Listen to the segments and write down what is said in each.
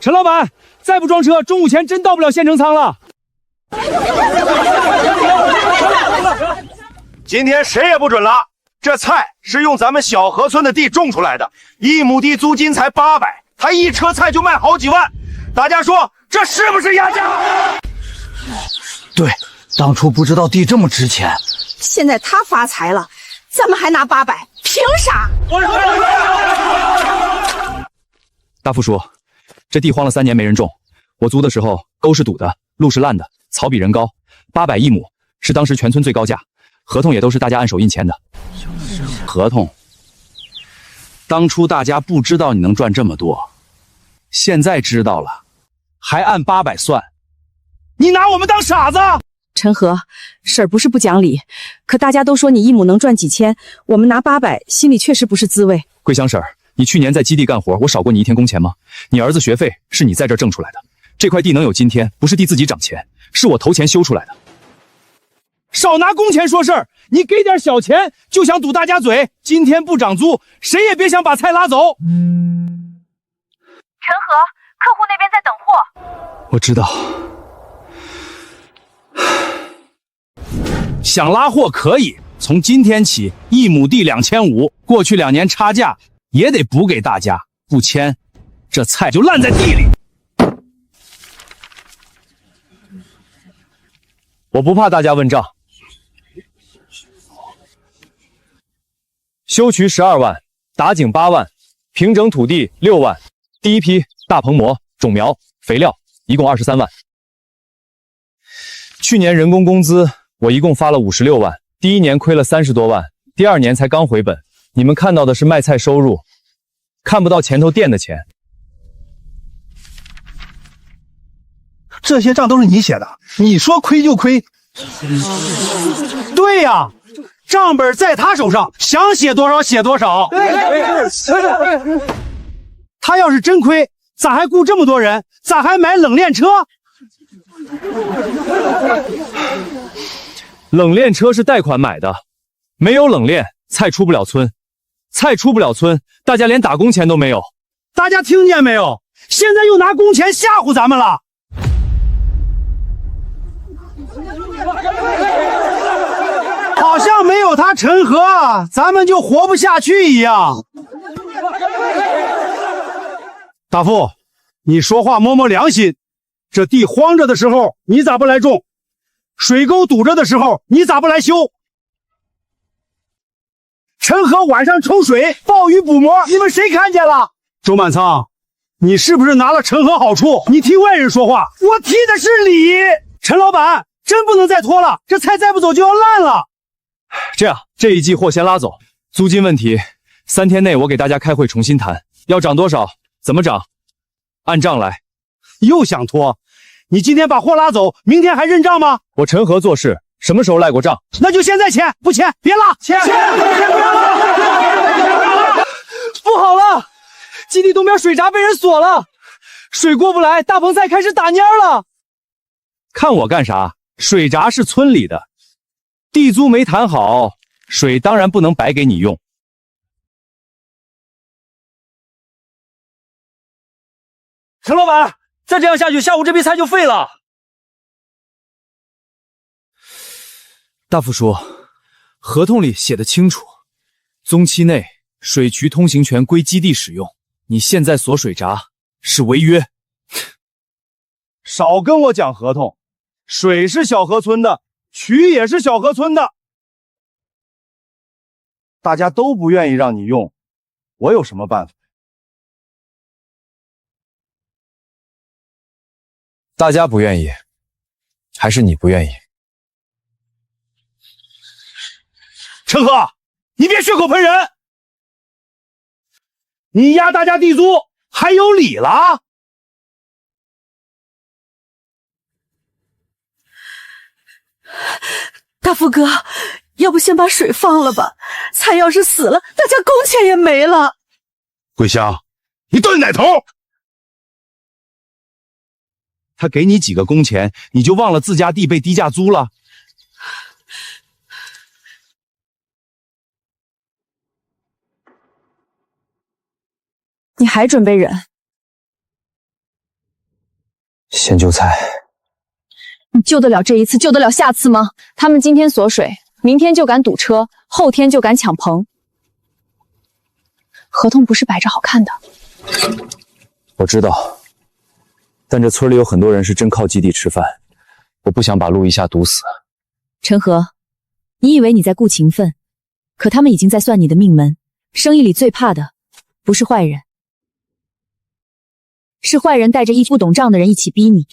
陈老板，再不装车，中午前真到不了县城仓了。今天谁也不准拉，这菜是用咱们小河村的地种出来的，1亩地租金才800，他一车菜就卖好几万，大家说这是不是压价？对，当初不知道地这么值钱，现在他发财了，咱们还拿800，凭啥？大副叔，这地荒了3年没人种，我租的时候沟是堵的，路是烂的，草比人高，800一亩是当时全村最高价，合同也都是大家按手印签的。合同。当初大家不知道你能赚这么多，现在知道了，还按800算，你拿我们当傻子？陈和，婶儿不是不讲理，可大家都说你1亩能赚几千，我们拿800，心里确实不是滋味。桂香婶儿，你去年在基地干活，我少过你1天工钱吗？你儿子学费是你在这儿挣出来的，这块地能有今天，不是地自己涨钱，是我投钱修出来的。少拿工钱说事儿，你给点小钱就想堵大家嘴，今天不涨租，谁也别想把菜拉走。陈和，客户那边在等货。我知道，想拉货可以，从今天起1亩地2500，过去2年差价也得补给大家，不签，这菜就烂在地里。我不怕大家问账。修渠12万，打井8万，平整土地6万，第一批大棚膜、种苗、肥料一共23万。去年人工工资我一共发了56万，第1年亏了30多万，第2年才刚回本。你们看到的是卖菜收入，看不到前头店的钱。这些账都是你写的，你说亏就亏。对呀，账本在他手上，想写多少写多少。他要是真亏，咋还雇这么多人？咋还买冷链车？冷链车是贷款买的，没有冷链，菜出不了村，菜出不了村，大家连打工钱都没有。大家听见没有？现在又拿工钱吓唬咱们了。好像没有他陈和，咱们就活不下去一样。大富，你说话摸摸良心，这地荒着的时候，你咋不来种？水沟堵着的时候，你咋不来修？陈和晚上抽水，暴雨补膜，你们谁看见了？周满仓，你是不是拿了陈和好处？你替外人说话，我替的是理。陈老板，真不能再拖了，这菜再不走就要烂了。这样，这一季货先拉走，租金问题3天内我给大家开会重新谈，要涨多少，怎么涨，按账来。又想拖？你今天把货拉走，明天还认账吗？我陈和做事什么时候赖过账？那就现在签，不签别拉，签不要拉。不好了，基地东边水闸被人锁了，水过不来，大棚菜开始打蔫了。看我干啥？水闸是村里的，地租没谈好，水当然不能白给你用。陈老板，再这样下去，下午这批菜就废了。大副叔，合同里写的清楚，宗期内水渠通行权归基地使用，你现在锁水闸是违约。少跟我讲合同，水是小河村的，渠也是小河村的，大家都不愿意让你用，我有什么办法？大家不愿意，还是你不愿意？陈和，你别血口喷人！你压大家地租还有理了？大富哥，要不先把水放了吧？菜要是死了，大家工钱也没了。桂香，你到底哪头？他给你几个工钱，你就忘了自家地被低价租了？你还准备忍？先救菜。你救得了这一次，救得了下次吗？他们今天锁水，明天就敢堵车，后天就敢抢棚。合同不是摆着好看的。我知道，但这村里有很多人是真靠基地吃饭，我不想把路一下堵死。陈和，你以为你在顾情分，可他们已经在算你的命门。生意里最怕的不是坏人，是坏人带着一不懂账的人一起逼你。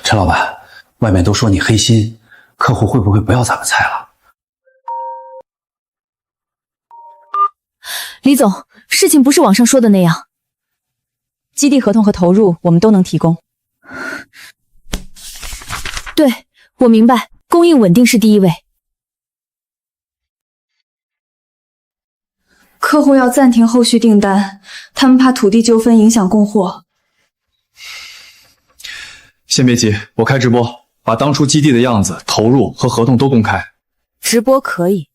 陈老板，外面都说你黑心，客户会不会不要咱们菜了？李总，事情不是网上说的那样，基地合同和投入我们都能提供。对，我明白，供应稳定是第一位。客户要暂停后续订单，他们怕土地纠纷影响供货。先别急，我开直播，把当初基地的样子、投入和合同都公开。直播可以，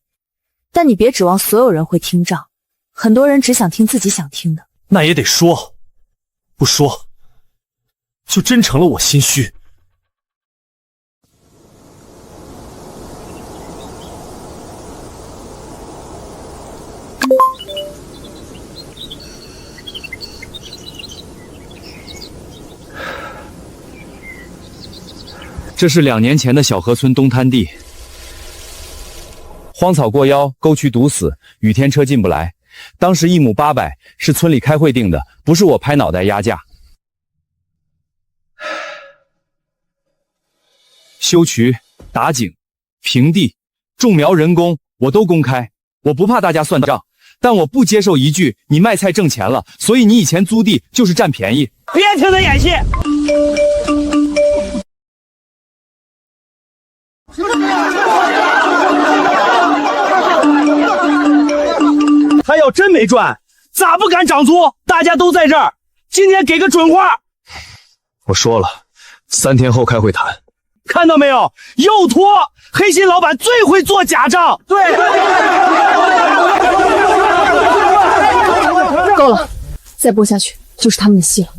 但你别指望所有人会听账，很多人只想听自己想听的。那也得说，不说，就真成了我心虚。这是2年前的小河村东滩地，荒草过腰，沟渠堵死，雨天车进不来。当时1亩800是村里开会定的，不是我拍脑袋压价。修渠、打井、平地、种苗、人工，我都公开。我不怕大家算账，但我不接受一句你卖菜挣钱了，所以你以前租地就是占便宜。别听他演戏。他要真没赚，咋不敢涨租？大家都在这儿，今天给个准话。我说了，3天后开会谈。看到没有？又拖，黑心老板最会做假账。对，够了，再播下去就是他们的戏了。盒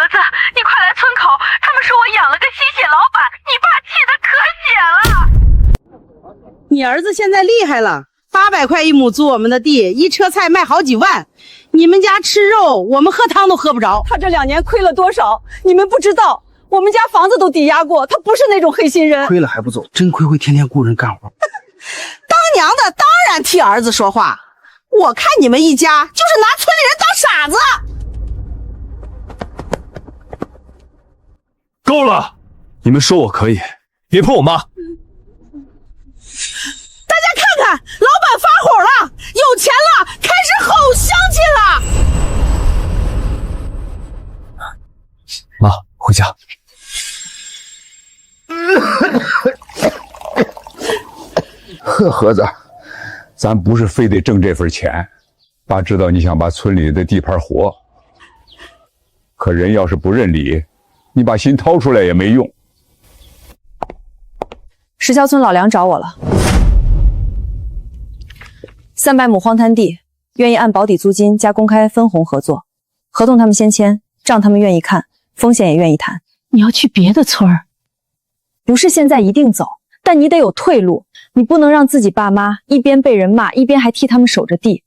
子，你快来村口，他们说我养了个吸血老板，你爸气得可血了。你儿子现在厉害了，800块1亩租我们的地，一车菜卖好几万。你们家吃肉，我们喝汤都喝不着。他这2年亏了多少？你们不知道，我们家房子都抵押过，他不是那种黑心人。亏了还不走，真亏会天天雇人干活。当娘的当然替儿子说话，我看你们一家就是拿村里人当傻子。够了！你们说我可以，别碰我妈！大家看看，老板发火了，有钱了，开始吼乡亲了。妈，回家。盒子，咱不是非得挣这份钱，爸知道你想把村里的地盘活，可人要是不认理，你把心掏出来也没用。石桥村老梁找我了，300亩荒滩地，愿意按保底租金加公开分红合作，合同他们先签，账他们愿意看，风险也愿意谈。你要去别的村儿？不是现在一定走，但你得有退路，你不能让自己爸妈一边被人骂，一边还替他们守着地。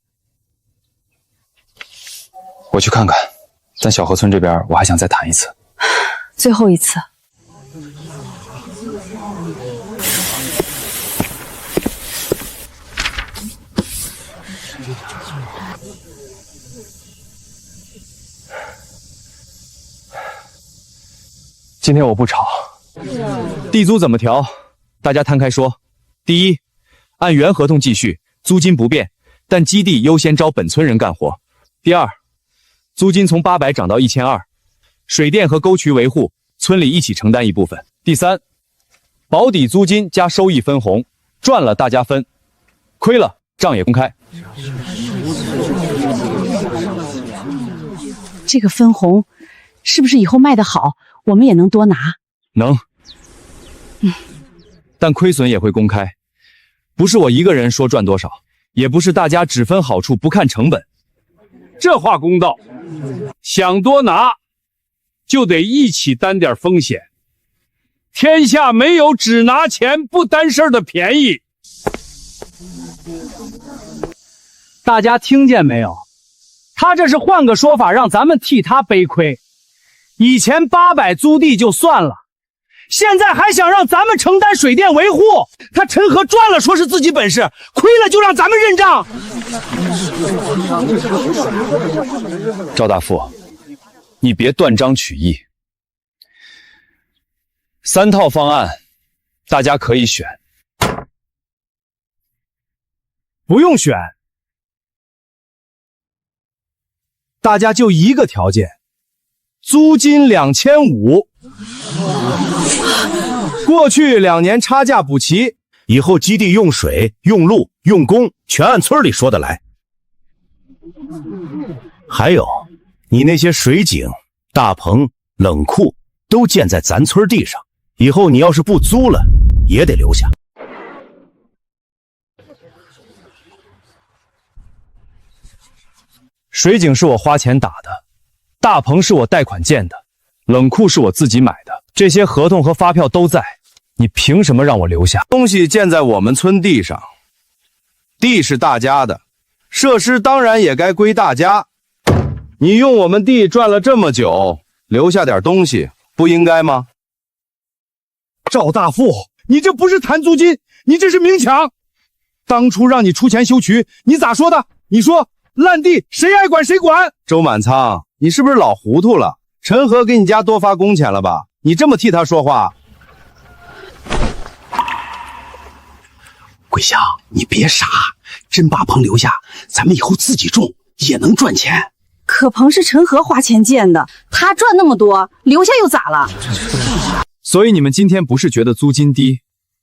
我去看看，但小河村这边我还想再谈一次，最后一次。今天我不吵，地租怎么调？大家摊开说。第一，按原合同继续，租金不变，但基地优先招本村人干活。第二，租金从800涨到1200，水电和沟渠维护村里一起承担一部分。第三，保底租金加收益分红，赚了大家分，亏了账也公开。这个分红是不是以后卖得好，我们也能多拿？能。但亏损也会公开，不是我一个人说赚多少，也不是大家只分好处不看成本。这话公道，想多拿就得一起担点风险。天下没有只拿钱不担事儿的便宜。大家听见没有？他这是换个说法，让咱们替他背亏。以前800租地就算了，现在还想让咱们承担水电维护。他陈河赚了说是自己本事，亏了就让咱们认账。赵大富，你别断章取义。3套方案，大家可以选。不用选，大家就一个条件，租金2500，过去2年差价补齐，以后基地用水、用路、用工全按村里说的来。还有，你那些水井、大棚、冷库都建在咱村地上，以后你要是不租了，也得留下。水井是我花钱打的，大棚是我贷款建的，冷库是我自己买的，这些合同和发票都在，你凭什么让我留下？东西建在我们村地上，地是大家的，设施当然也该归大家。你用我们地赚了这么久，留下点东西不应该吗？赵大富，你这不是谈租金，你这是明抢。当初让你出钱修渠，你咋说的？你说烂地谁爱管谁管。周满仓，你是不是老糊涂了？陈河给你家多发工钱了吧？你这么替他说话。桂香，你别傻，真把棚留下，咱们以后自己种也能赚钱。可棚是陈河花钱建的，他赚那么多，留下又咋了？所以你们今天不是觉得租金低，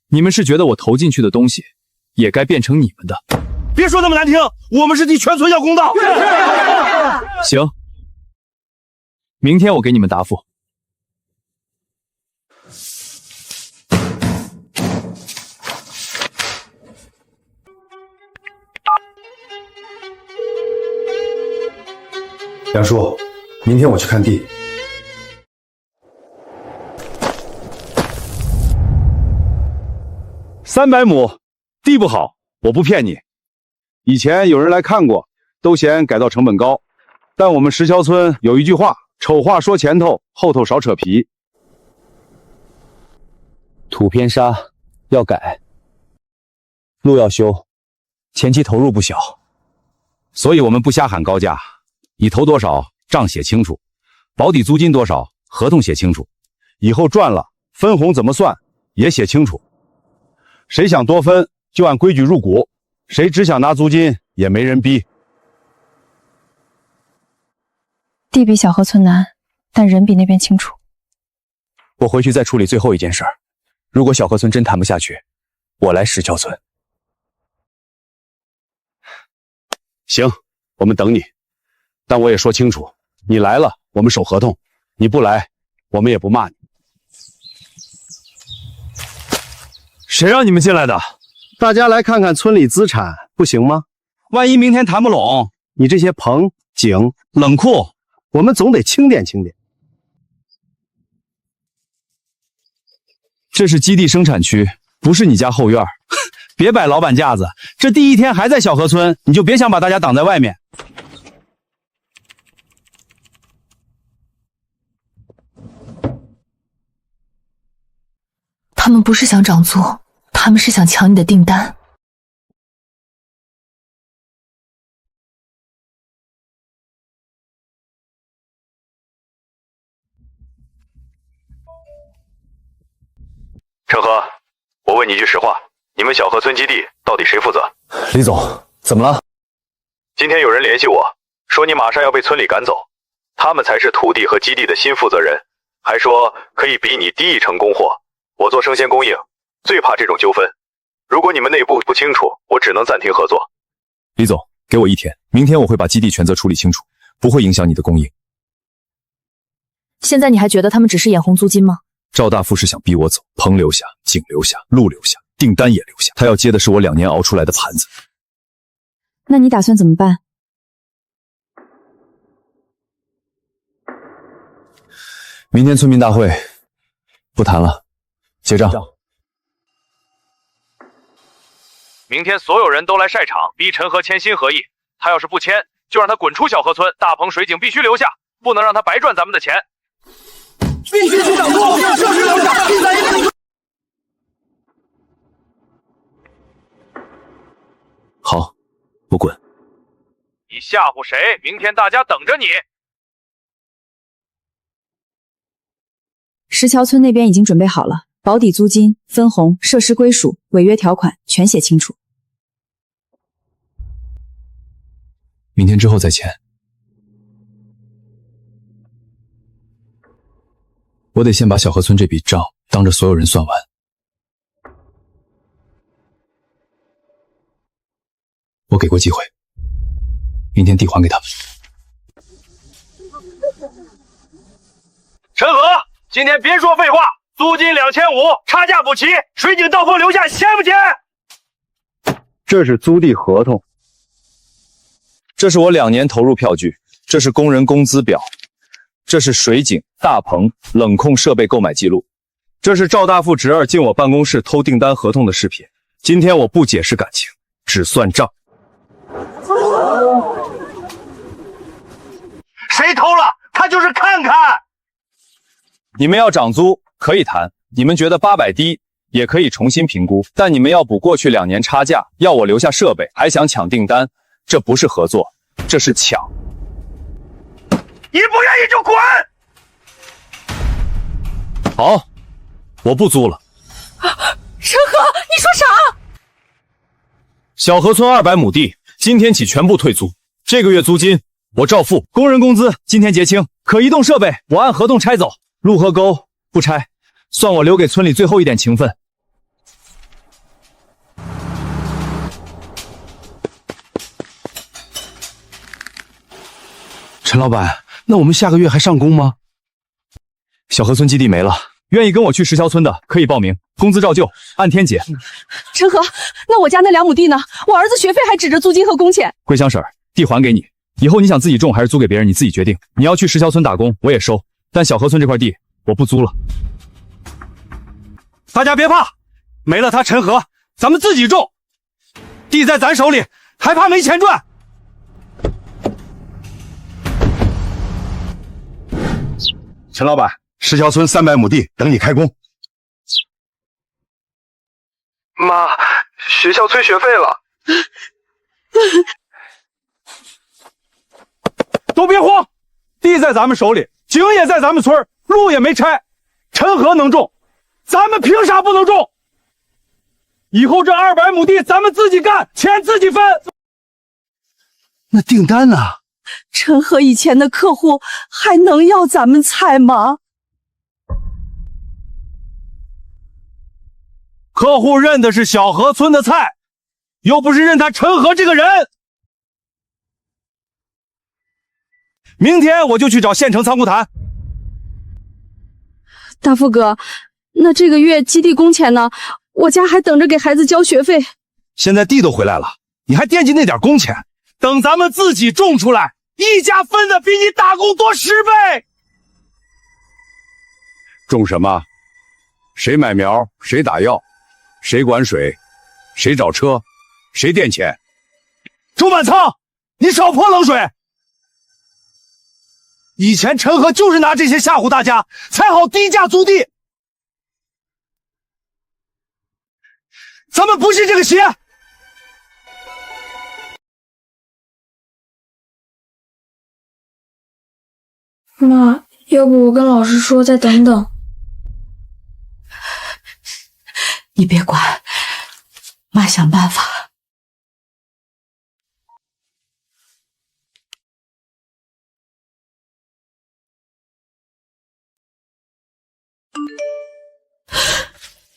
你们是觉得我投进去的东西也该变成你们的。别说那么难听，我们是替全村要公道。行，明天我给你们答复。梁叔，明天我去看地。300亩，地不好，我不骗你。以前有人来看过，都嫌改造成本高。但我们石桥村有一句话，丑话说前头，后头少扯皮。土偏沙要改，路要修，前期投入不小，所以我们不瞎喊高价。你投多少，账写清楚；保底租金多少，合同写清楚。以后赚了，分红怎么算，也写清楚。谁想多分，就按规矩入股；谁只想拿租金，也没人逼。地比小河村难，但人比那边清楚。我回去再处理最后一件事儿。如果小河村真谈不下去，我来石桥村。行，我们等你。但我也说清楚，你来了，我们守合同；你不来，我们也不骂你。谁让你们进来的？大家来看看村里资产，不行吗？万一明天谈不拢，你这些棚、井、冷库，我们总得清点清点。这是基地生产区，不是你家后院。别摆老板架子，这第一天还在小河村，你就别想把大家挡在外面。他们不是想涨租，他们是想抢你的订单。陈河，我问你句实话，你们小河村基地到底谁负责？李总，怎么了？今天有人联系我，说你马上要被村里赶走，他们才是土地和基地的新负责人，还说可以比你低1成供货。我做生鲜供应，最怕这种纠纷。如果你们内部不清楚，我只能暂停合作。李总，给我1天，明天我会把基地全责处理清楚，不会影响你的供应。现在你还觉得他们只是眼红租金吗？赵大富是想逼我走，棚留下，景留下，路留下，订单也留下，他要接的是我2年熬出来的盘子。那你打算怎么办？明天村民大会不谈了，结账。明天所有人都来晒场，逼陈和签新合议。他要是不签，就让他滚出小河村。大棚水井必须留下，不能让他白赚咱们的钱。必须去掌舵，设施留下，第三一。好，我滚。你吓唬谁？明天大家等着你。石桥村那边已经准备好了，保底租金、分红、设施归属、违约条款全写清楚。明天之后再签。我得先把小河村这笔账当着所有人算完。我给过机会，明天地还给他们。陈和，今天别说废话，租金2500，差价补齐，水井到峰留下，签不签？这是租地合同，这是我2年投入票据，这是工人工资表，这是水井、大棚、冷控设备购买记录，这是赵大富侄儿进我办公室偷订单合同的视频。今天我不解释感情，只算账。谁偷了？他就是看看。你们要涨租可以谈，你们觉得800低也可以重新评估，但你们要补过去2年差价，要我留下设备，还想抢订单，这不是合作，这是抢。你不愿意就滚！好，我不租了。陈和，你说啥？小河村200亩地，今天起全部退租，这个月租金我照付，工人工资今天结清，可移动设备我按合同拆走，路和沟不拆，算我留给村里最后一点情分。陈老板，那我们下个月还上工吗？小河村基地没了，愿意跟我去石桥村的可以报名，工资照旧，按天结。陈和，那我家那2亩地呢？我儿子学费还指着租金和工钱。桂香婶，地还给你，以后你想自己种还是租给别人，你自己决定。你要去石桥村打工，我也收，但小河村这块地我不租了。大家别怕，没了他陈和，咱们自己种，地在咱手里，还怕没钱赚？陈老板，石桥村300亩地等你开工。妈，学校催学费了。都别慌，地在咱们手里，井也在咱们村，路也没拆，陈和能种，咱们凭啥不能种？以后这200亩地咱们自己干，钱自己分。那订单呢？陈和以前的客户还能要咱们菜吗？客户认的是小河村的菜，又不是认他陈和这个人。明天我就去找县城仓库谈。大富哥，那这个月基地工钱呢？我家还等着给孩子交学费。现在地都回来了，你还惦记那点工钱？等咱们自己种出来，一家分的比你打工多10倍。种什么？谁买苗？谁打药？谁管水？谁找车？谁垫钱？周满仓，你少泼冷水！以前陈和就是拿这些吓唬大家，才好低价租地。咱们不信这个邪。妈，要不我跟老师说再等等。你别管，妈想办法。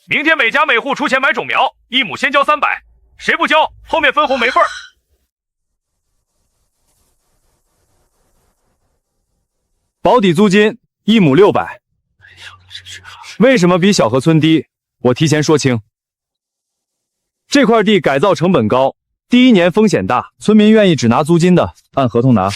明天每家每户出钱买种苗，1亩先交300，谁不交，后面分红没份儿。保底租金1亩600。为什么比小河村低？我提前说清。这块地改造成本高，第一年风险大，村民愿意只拿租金的按合同拿，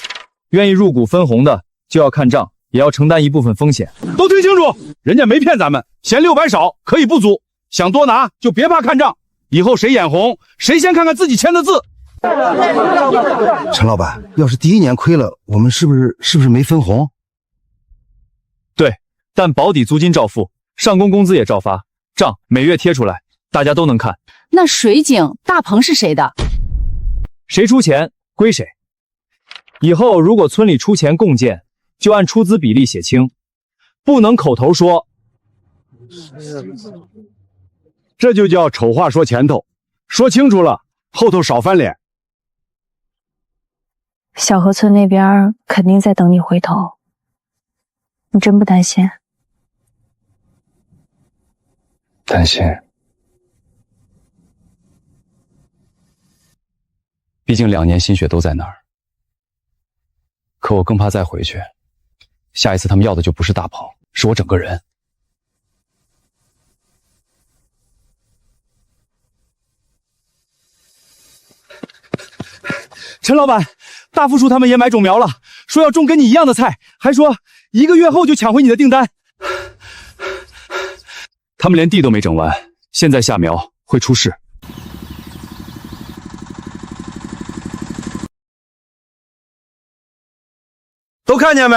愿意入股分红的就要看账，也要承担一部分风险。都听清楚，人家没骗咱们，嫌600少可以不租，想多拿就别怕看账，以后谁眼红，谁先看看自己签的字。陈老板，要是第一年亏了，我们是不是没分红？对，但保底租金照付，上工工资也照发，账每月贴出来，大家都能看。那水井大棚是谁的？谁出钱归谁。以后如果村里出钱共建，就按出资比例写清，不能口头说。这就叫丑话说前头，说清楚了，后头少翻脸。小河村那边肯定在等你回头，你真不担心？担心。毕竟2年心血都在那儿，可我更怕再回去，下一次他们要的就不是大棚，是我整个人。陈老板，大富叔他们也买种苗了，说要种跟你一样的菜，还说1个月后就抢回你的订单。他们连地都没整完，现在下苗会出事。都看见没？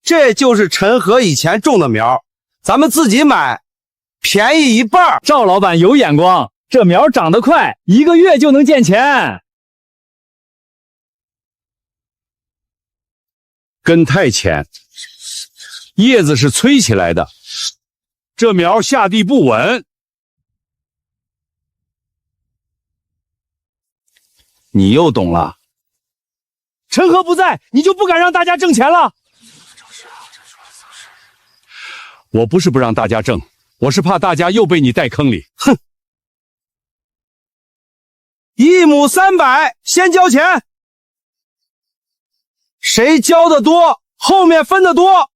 这就是陈河以前种的苗，咱们自己买，便宜1半。赵老板有眼光，这苗长得快，1个月就能见钱。根太浅，叶子是催起来的，这苗下地不稳。你又懂了。陈河不在，你就不敢让大家挣钱了？我不是不让大家挣，我是怕大家又被你带坑里。哼！1亩300，先交钱，谁交的多，后面分的多。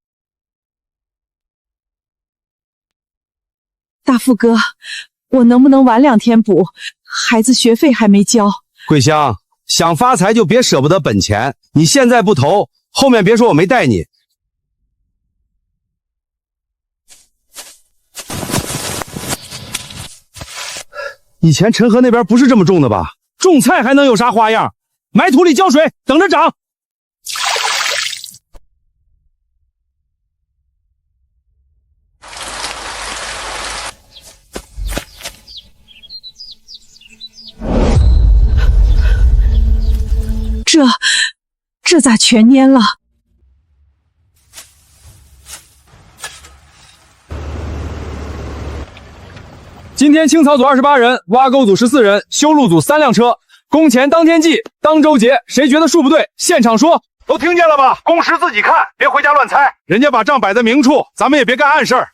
大富哥，我能不能晚2天补？孩子学费还没交。桂香，想发财就别舍不得本钱，你现在不投，后面别说我没带你。以前陈河那边不是这么种的吧？种菜还能有啥花样？埋土里浇水，等着长。这咋全蔫了？今天清草组28人，挖沟组14人，修路组3辆车。工钱当天计，当周结。谁觉得数不对，现场说。都听见了吧？工时自己看，别回家乱猜。人家把账摆在明处，咱们也别干暗事儿。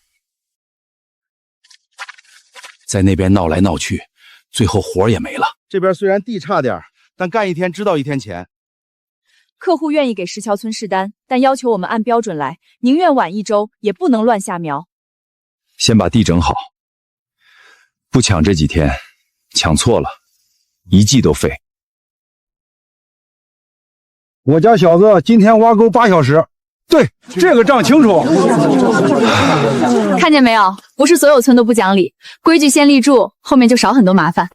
在那边闹来闹去，最后活也没了。这边虽然地差点，但干1天知道1天钱。客户愿意给石桥村试单，但要求我们按标准来，宁愿晚1周，也不能乱下苗。先把地整好，不抢这几天，抢错了，1季都废。我家小子今天挖沟8小时，对，这个账清楚。看见没有？不是所有村都不讲理，规矩先立住，后面就少很多麻烦。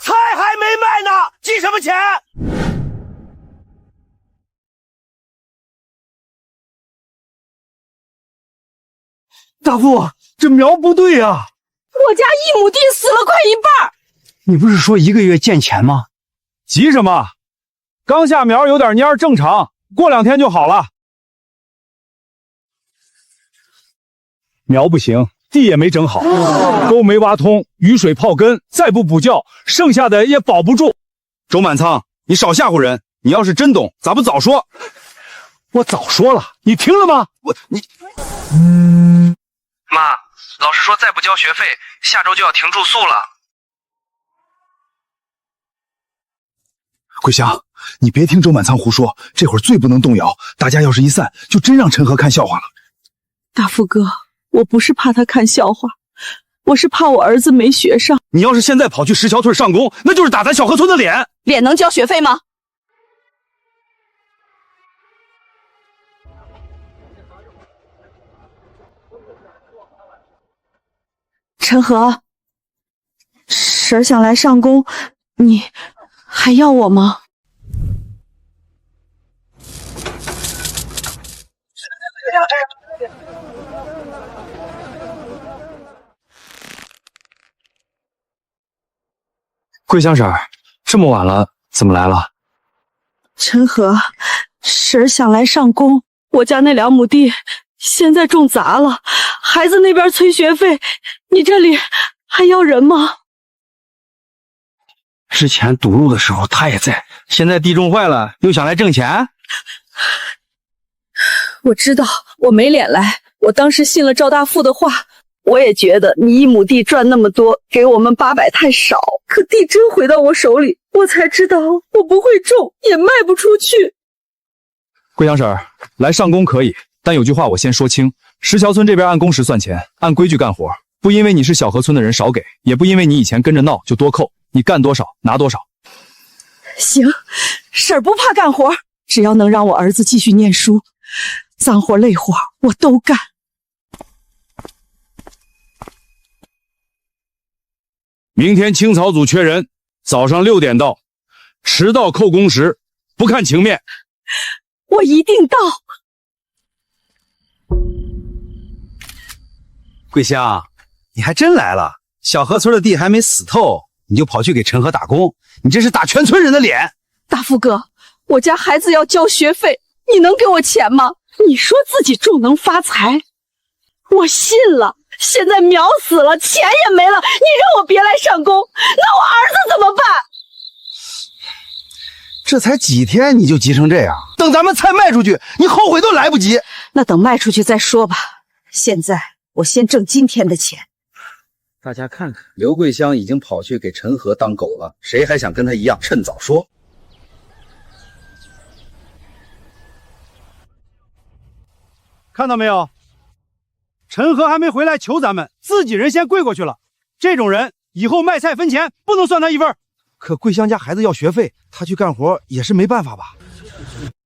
菜还没卖呢，记什么钱？大富，这苗不对呀！我家1亩地死了快1半。你不是说1个月见钱吗？急什么？刚下苗有点蔫正常，过2天就好了。苗不行，地也没整好，沟没挖通，雨水泡根，再不补教，剩下的也保不住。周满仓，你少吓唬人！你要是真懂，咋不早说？我早说了，你听了吗？妈，老师说再不交学费，下周就要停住宿了。桂香，你别听周满仓胡说，这会儿最不能动摇。大家要是一散，就真让陈和看笑话了。大富哥，我不是怕他看笑话，我是怕我儿子没学上。你要是现在跑去石桥村上工，那就是打咱小河村的脸。脸能交学费吗？陈和，婶儿想来上工，你还要我吗？桂香婶儿，这么晚了，怎么来了？陈和，婶儿想来上工，我家那2亩地现在种砸了，孩子那边催学费，你这里还要人吗？之前堵路的时候他也在，现在地种坏了，又想来挣钱。我知道我没脸来，我当时信了赵大富的话，我也觉得你1亩地赚那么多，给我们800太少。可地真回到我手里，我才知道我不会种，也卖不出去。桂香婶儿，来上工可以，但有句话我先说清：石桥村这边按工时算钱，按规矩干活，不因为你是小河村的人少给，也不因为你以前跟着闹就多扣，你干多少拿多少。行，婶儿不怕干活，只要能让我儿子继续念书，脏活累活我都干。明天青草组缺人，早上6点到，迟到扣工时，不看情面。我一定到。桂香，你还真来了。小河村的地还没死透，你就跑去给陈和打工，你这是打全村人的脸。大富哥，我家孩子要交学费，你能给我钱吗？你说自己种能发财，我信了。现在苗死了，钱也没了，你让我别来上工，那我儿子怎么办？这才几天你就急成这样，等咱们菜卖出去，你后悔都来不及。那等卖出去再说吧，现在我先挣今天的钱。大家看看，刘桂香已经跑去给陈和当狗了，谁还想跟他一样？趁早说。看到没有？陈和还没回来求咱们，自己人先跪过去了。这种人以后卖菜分钱不能算他一份。可桂香家孩子要学费，他去干活也是没办法吧？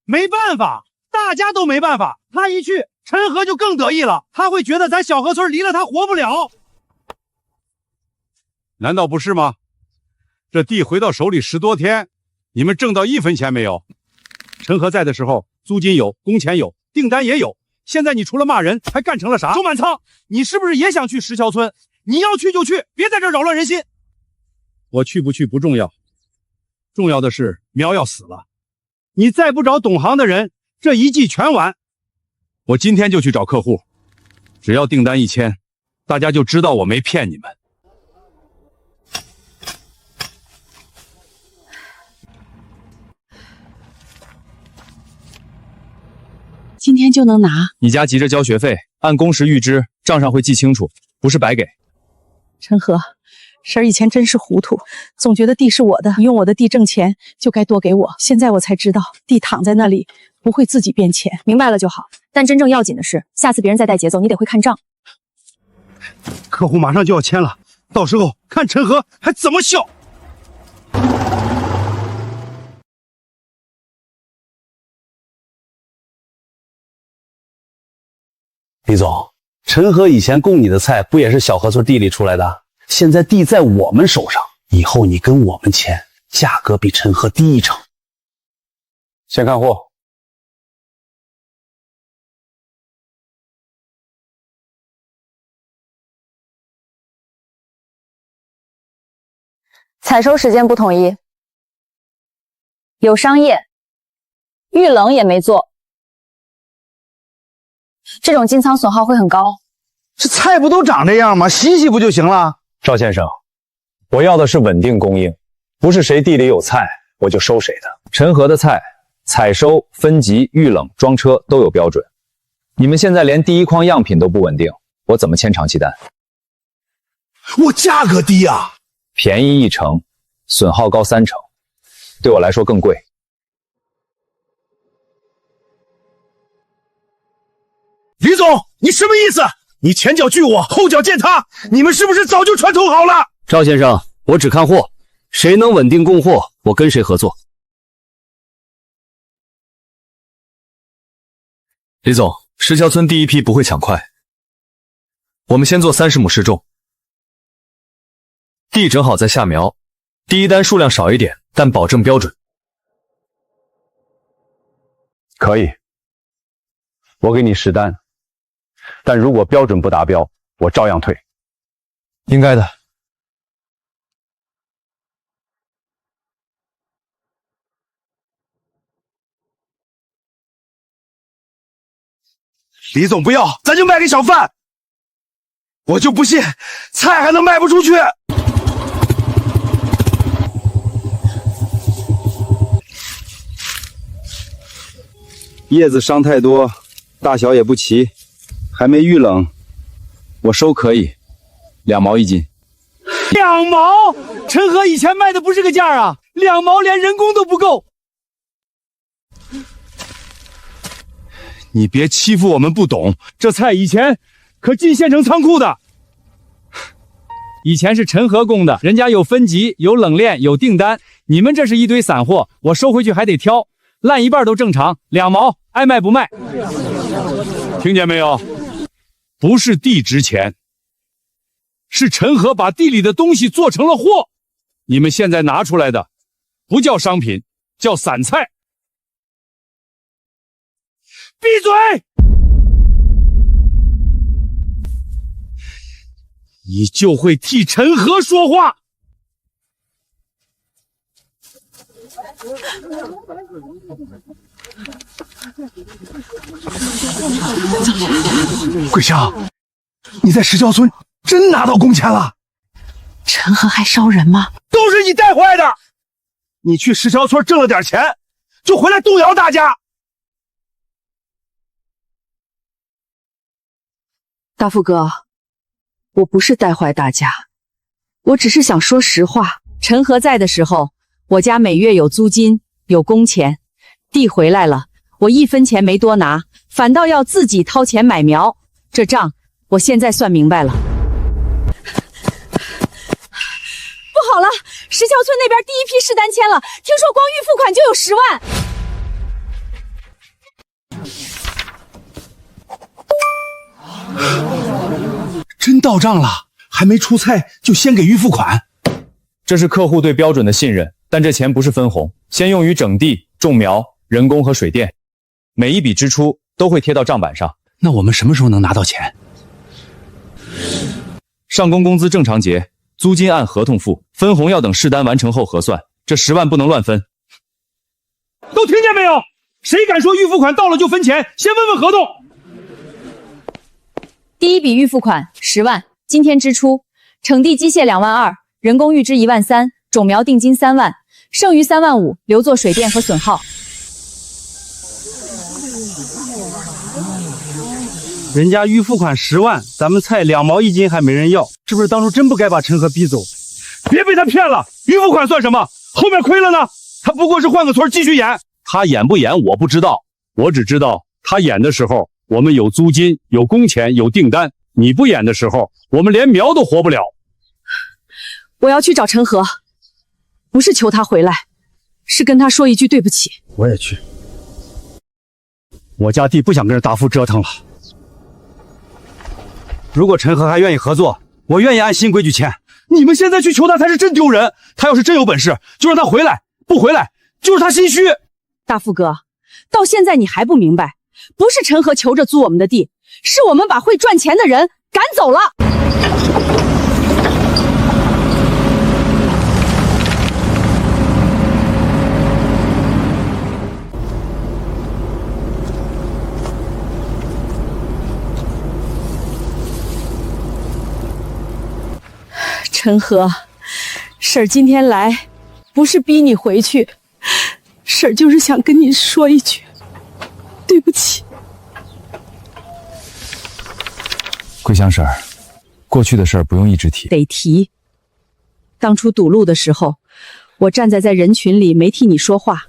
没办法，大家都没办法。他一去，陈和就更得意了，他会觉得咱小河村离了他活不了。难道不是吗？这地回到手里10多天，你们挣到1分钱没有？陈和在的时候，租金有，工钱有，订单也有。现在你除了骂人，还干成了啥？周满仓，你是不是也想去石桥村？你要去就去，别在这扰乱人心。我去不去不重要，重要的是苗要死了。你再不找懂行的人，这一季全完。我今天就去找客户，只要订单1签，大家就知道我没骗你们。今天就能拿？你家急着交学费，按工时预支，账上会记清楚，不是白给。陈和，婶儿以前真是糊涂，总觉得地是我的，用我的地挣钱就该多给我。现在我才知道，地躺在那里不会自己变钱。明白了就好，但真正要紧的是，下次别人再带节奏，你得会看账。客户马上就要签了，到时候看陈和还怎么笑。李总，陈和以前供你的菜不也是小河村地里出来的？现在地在我们手上，以后你跟我们签，价格比陈和低1成。先看货。采收时间不统一，有商业，遇冷也没做。这种进仓损耗会很高。这菜不都长这样吗？洗洗不就行了？赵先生，我要的是稳定供应，不是谁地里有菜我就收谁的。陈和的菜采收、分级、预冷、装车都有标准，你们现在连第1筐样品都不稳定，我怎么签长期单？我价格低啊，便宜1成，损耗高3成。对我来说更贵。李总，你什么意思？你前脚拒我，后脚践踏，你们是不是早就串通好了？赵先生，我只看货，谁能稳定供货，我跟谁合作。李总，石桥村第一批不会抢快，我们先做30亩试种，地正好在下苗，第一单数量少一点，但保证标准。可以，我给你10单，但如果标准不达标，我照样退。应该的。李总不要，咱就卖给小贩。我就不信菜还能卖不出去。叶子伤太多，大小也不齐，还没遇冷，我收可以，2毛1斤。2毛？陈河以前卖的不是个价啊，2毛连人工都不够。你别欺负我们不懂，这菜以前可进县城仓库的。以前是陈河供的，人家有分级，有冷链，有订单。你们这是一堆散货，我收回去还得挑，烂一半都正常。2毛，爱卖不卖。听见没有？不是地值钱，是陈河把地里的东西做成了货。你们现在拿出来的，不叫商品，叫散菜。闭嘴！你就会替陈河说话。桂香，你在石桥村真拿到工钱了？陈河还烧人吗？都是你带坏的！你去石桥村挣了点钱，就回来动摇大家。大富哥，我不是带坏大家，我只是想说实话。陈河在的时候，我家每月有租金，有工钱，地回来了，我1分钱没多拿，反倒要自己掏钱买苗，这账我现在算明白了。不好了，石桥村那边第一批试单签了，听说光预付款就有10万。真到账了，还没出菜就先给预付款。这是客户对标准的信任，但这钱不是分红，先用于整地、种苗、人工和水电，每一笔支出都会贴到账板上。那我们什么时候能拿到钱？上工工资正常结，租金按合同付，分红要等试单完成后核算，这10万不能乱分。都听见没有？谁敢说预付款到了就分钱？先问问合同。第一笔预付款10万，今天支出，场地机械2万2，人工预支1万3，种苗定金3万，剩余3万5留作水电和损耗。人家预付款10万，咱们菜2毛1斤还没人要，是不是当初真不该把陈河逼走？别被他骗了，预付款算什么？后面亏了呢？他不过是换个村继续演。他演不演我不知道，我只知道他演的时候，我们有租金、有工钱、有订单。你不演的时候，我们连苗都活不了。我要去找陈河，不是求他回来，是跟他说一句对不起。我也去。我家弟不想跟着大富折腾了。如果陈河还愿意合作，我愿意按新规矩签。你们现在去求他才是真丢人。他要是真有本事，就让他回来；不回来，就是他心虚。大富哥，到现在你还不明白，不是陈河求着租我们的地，是我们把会赚钱的人赶走了。陈河，婶儿今天来，不是逼你回去，婶儿就是想跟你说一句，对不起。桂香婶儿，过去的事儿不用一直提。得提。当初堵路的时候，我站在人群里没替你说话。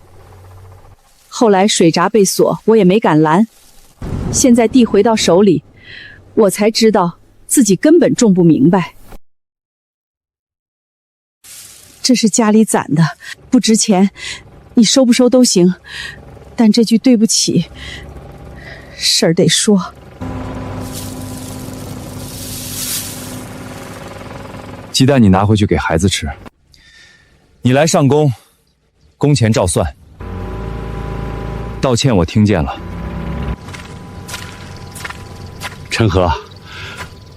后来水闸被锁，我也没敢拦。现在地回到手里，我才知道自己根本种不明白。这是家里攒的，不值钱，你收不收都行。但这句对不起，事儿得说。鸡蛋你拿回去给孩子吃。你来上工，工钱照算。道歉我听见了。陈和，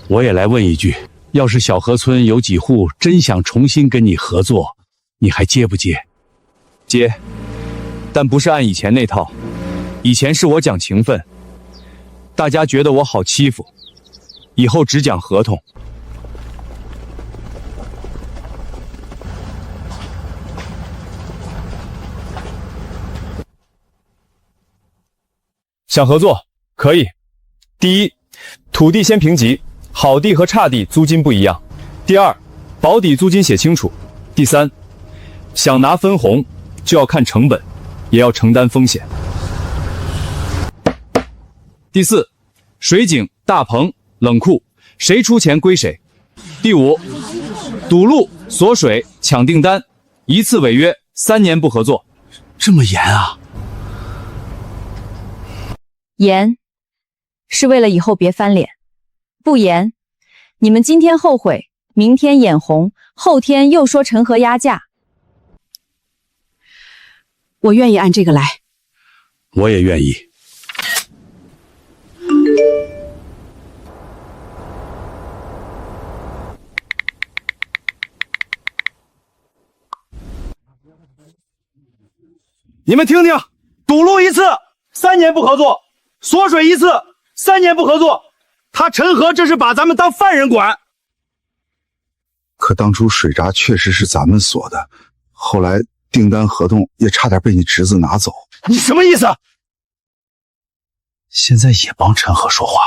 我也来问一句，要是小河村有几户真想重新跟你合作，你还接不接？接，但不是按以前那套。以前是我讲情分，大家觉得我好欺负，以后只讲合同。想合作可以。第一，土地先评级，好地和差地租金不一样。第二，保底租金写清楚。第三，想拿分红就要看成本，也要承担风险。第四，水井、大棚、冷库，谁出钱归谁。第五，堵路、锁水、抢订单，一次违约3年不合作。这么严啊？严，是为了以后别翻脸；不严，你们今天后悔，明天眼红，后天又说陈和压价。我愿意按这个来。我也愿意。你们听听，堵路一次3年不合作，锁水一次3年不合作，他陈和这是把咱们当犯人管。可当初水闸确实是咱们锁的，后来订单合同也差点被你侄子拿走。你什么意思？现在也帮陈和说话？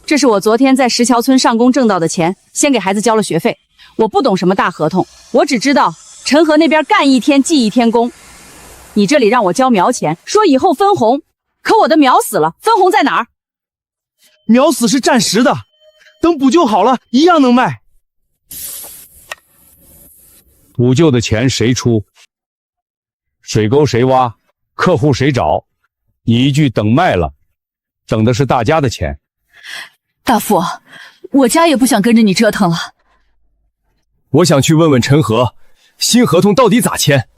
这是我昨天在石桥村上工挣到的钱，先给孩子交了学费。我不懂什么大合同，我只知道陈和那边干一天记一天工。你这里让我交苗钱，说以后分红，可我的苗死了，分红在哪儿？苗死是暂时的，等补救好了一样能卖。补救的钱谁出？水沟谁挖？客户谁找？你一句等卖了，等的是大家的钱。大夫，我家也不想跟着你折腾了。我想去问问陈和，新合同到底咋签？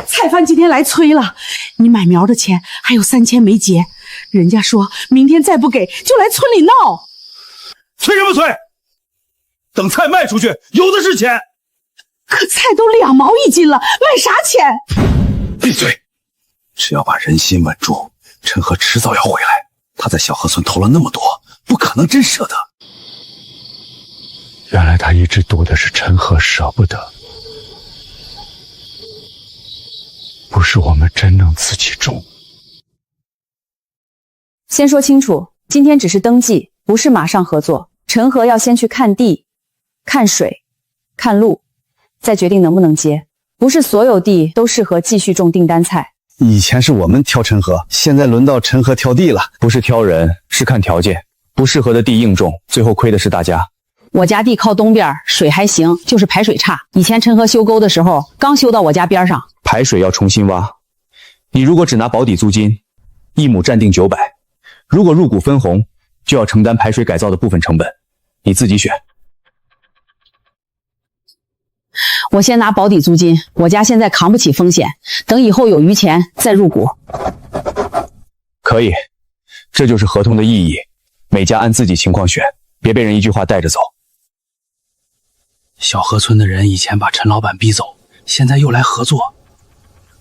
菜贩今天来催了，你买苗的钱还有3000没结，人家说明天再不给就来村里闹。催什么催？等菜卖出去，有的是钱。可菜都2毛1斤了，卖啥钱？闭嘴！只要把人心稳住，陈和迟早要回来。他在小河村投了那么多，不可能真舍得。原来他一直赌的是陈和舍不得，不是我们真能自己种。先说清楚，今天只是登记，不是马上合作。陈和要先去看地、看水、看路，再决定能不能接。不是所有地都适合继续种订单菜。以前是我们挑陈和，现在轮到陈和挑地了。不是挑人，是看条件，不适合的地硬种，最后亏的是大家。我家地靠东边，水还行，就是排水差。以前陈和修沟的时候，刚修到我家边上。排水要重新挖。你如果只拿保底租金，1亩暂定900，如果入股分红，就要承担排水改造的部分成本，你自己选。我先拿保底租金，我家现在扛不起风险，等以后有余钱再入股。可以，这就是合同的意义，每家按自己情况选，别被人一句话带着走。小河村的人以前把陈老板逼走，现在又来合作，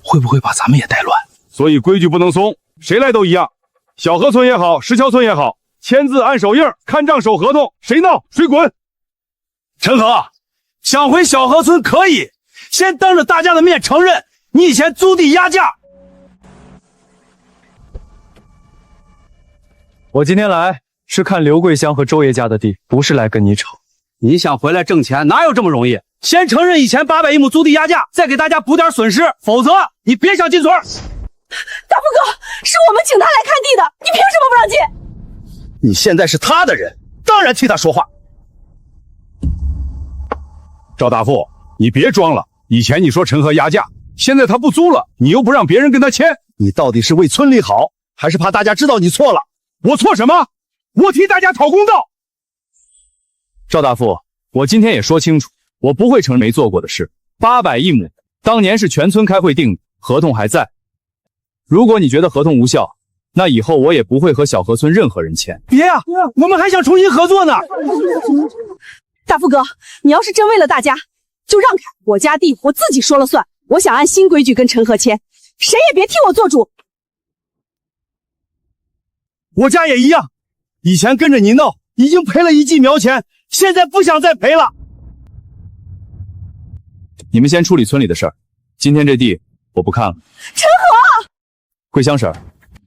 会不会把咱们也带乱？所以规矩不能松，谁来都一样。小河村也好，石桥村也好，签字按手印，看账守合同，谁闹谁滚。陈和，想回小河村可以，先当着大家的面承认你以前租地压价。我今天来是看刘桂香和周爷家的地，不是来跟你吵。你想回来挣钱，哪有这么容易？先承认以前800亿亩租地压价，再给大家补点损失，否则你别想进村。大富哥，是我们请他来看地的，你凭什么不让进？你现在是他的人，当然替他说话。赵大富，你别装了，以前你说陈河压价，现在他不租了，你又不让别人跟他签，你到底是为村里好，还是怕大家知道你错了？我错什么？我替大家讨公道。赵大富，我今天也说清楚，我不会承认没做过的事。800亿亩，当年是全村开会定的，合同还在。如果你觉得合同无效，那以后我也不会和小河村任何人签。别呀，我们还想重新合作呢。大富哥，你要是真为了大家，就让开，我家地我自己说了算。我想按新规矩跟陈河签，谁也别替我做主。我家也一样，以前跟着你闹，已经赔了1季苗钱，现在不想再赔了。你们先处理村里的事儿，今天这地我不看了。陈河，桂香婶儿，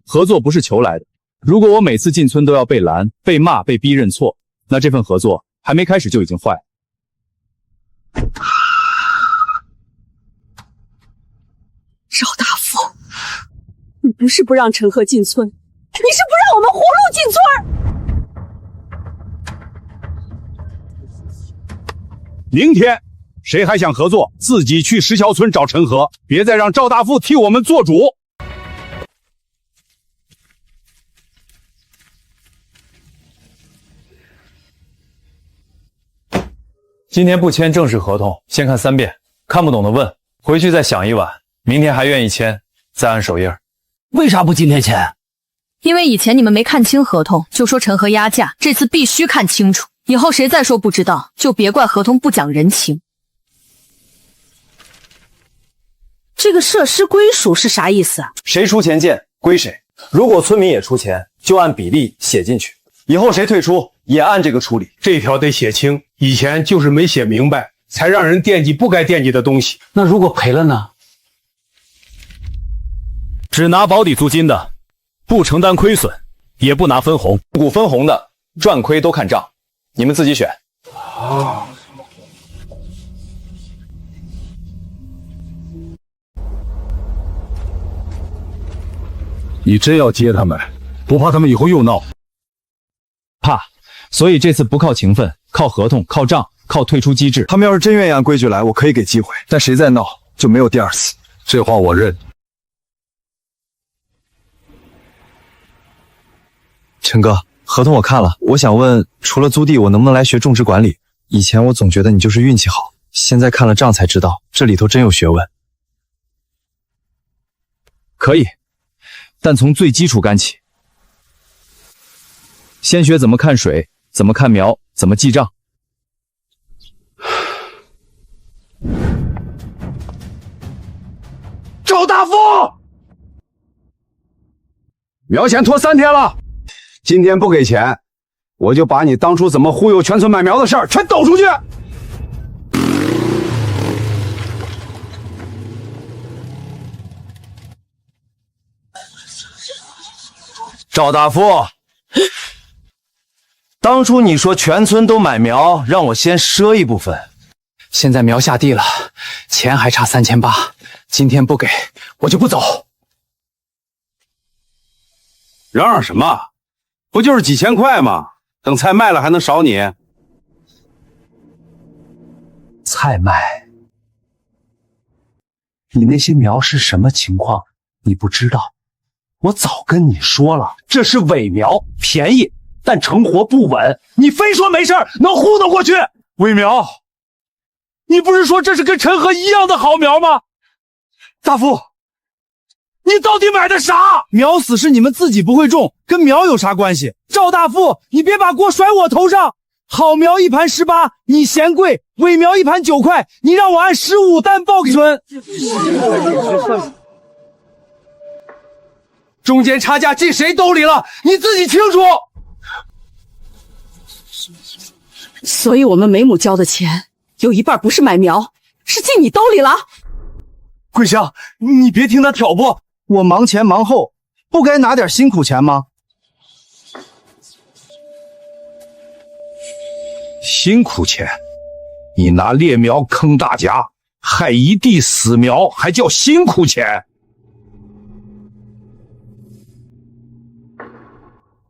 合作不是求来的。如果我每次进村都要被拦、被骂、被逼认错，那这份合作还没开始就已经坏了。赵大富，你不是不让陈河进村，你是不让我们葫芦进村。明天谁还想合作，自己去石桥村找陈河，别再让赵大富替我们做主。今天不签正式合同，先看3遍，看不懂的问，回去再想一晚，明天还愿意签，再按手印。为啥不今天签？因为以前你们没看清合同，就说陈河压价，这次必须看清楚。以后谁再说不知道，就别怪合同不讲人情。这个设施归属是啥意思啊？谁出钱建归谁，如果村民也出钱，就按比例写进去，以后谁退出也按这个处理。这条得写清，以前就是没写明白，才让人惦记不该惦记的东西。那如果赔了呢？只拿保底租金的，不承担亏损，也不拿分红。股分红的，赚亏都看账，你们自己选。你真要接他们，不怕他们以后又闹？怕，所以这次不靠情分，靠合同，靠账，靠退出机制。他们要是真愿意按规矩来，我可以给机会，但谁再闹就没有第2次。这话我认。陈哥，合同我看了，我想问，除了租地，我能不能来学种植管理？以前我总觉得你就是运气好，现在看了账才知道，这里头真有学问。可以，但从最基础干起，先学怎么看水，怎么看苗，怎么记账。赵大富，苗钱拖3天了，今天不给钱，我就把你当初怎么忽悠全村买苗的事儿全抖出去。赵大富，当初你说全村都买苗，让我先赊一部分。现在苗下地了，钱还差3800，今天不给，我就不走。嚷嚷什么？不就是几千块吗？等菜卖了还能少你？菜卖？你那些苗是什么情况？你不知道？我早跟你说了，这是伪苗，便宜，但成活不稳。你非说没事能糊弄过去。伪苗？你不是说这是跟陈河一样的好苗吗？大富，你到底买的啥？苗死是你们自己不会种，跟苗有啥关系？赵大富，你别把锅甩我头上。好苗1盘18，你嫌贵；伪苗1盘9块，你让我按15单报给村。中间差价进谁兜里了？你自己清楚。所以我们每亩交的钱，有一半不是买苗，是进你兜里了。桂香，你别听他挑拨，我忙前忙后，不该拿点辛苦钱吗？辛苦钱？你拿猎苗坑大家，害一地死苗，还叫辛苦钱？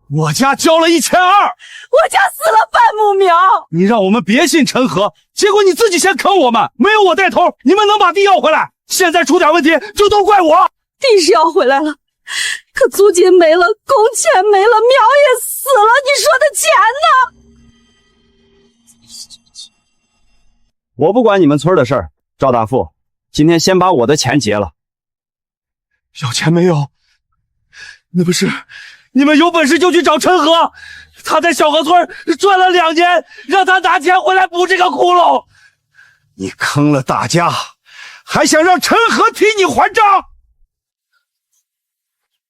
我家交了1200，我家死了半亩苗。你让我们别信陈和，结果你自己先坑我们，没有我带头，你们能把地要回来？现在出点问题就都怪我。地是要回来了，可租金没了，工钱没了，苗也死了，你说的钱呢？我不管你们村的事儿，赵大富，今天先把我的钱结了。要钱没有？那不是，你们有本事就去找陈和，他在小河村转了2年，让他拿钱回来补这个窟窿。你坑了大家，还想让陈和替你还账？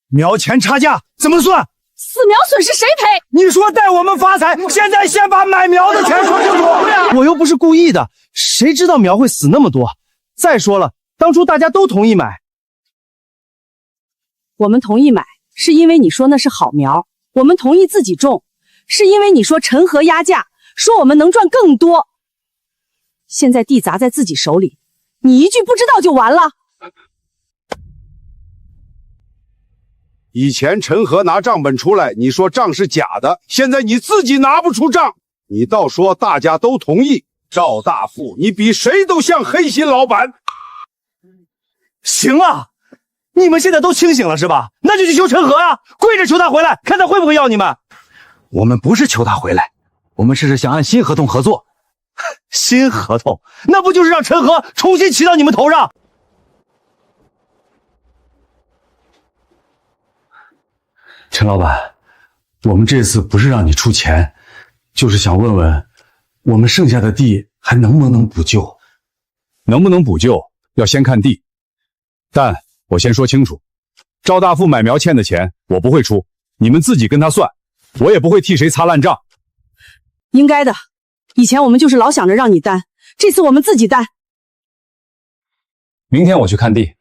苗钱差价怎么算？死苗损失谁赔？你说带我们发财，现在先把买苗的钱说清楚。我又不是故意的，谁知道苗会死那么多？再说了，当初大家都同意买。我们同意买，是因为你说那是好苗；我们同意自己种，是因为你说陈和压价，说我们能赚更多。现在地砸在自己手里，你一句不知道就完了。以前陈和拿账本出来，你说账是假的，现在你自己拿不出账，你倒说大家都同意。赵大富，你比谁都像黑心老板。行啊，你们现在都清醒了是吧？那就去求陈和啊，跪着求他回来，看他会不会要你们。我们不是求他回来，我们是想按新合同合作。新合同，那不就是让陈和重新骑到你们头上？陈老板，我们这次不是让你出钱，就是想问问，我们剩下的地还能不能补救？能不能补救，要先看地。但我先说清楚，赵大富买苗欠的钱我不会出，你们自己跟他算，我也不会替谁擦烂账。应该的，以前我们就是老想着让你担，这次我们自己担。明天我去看地，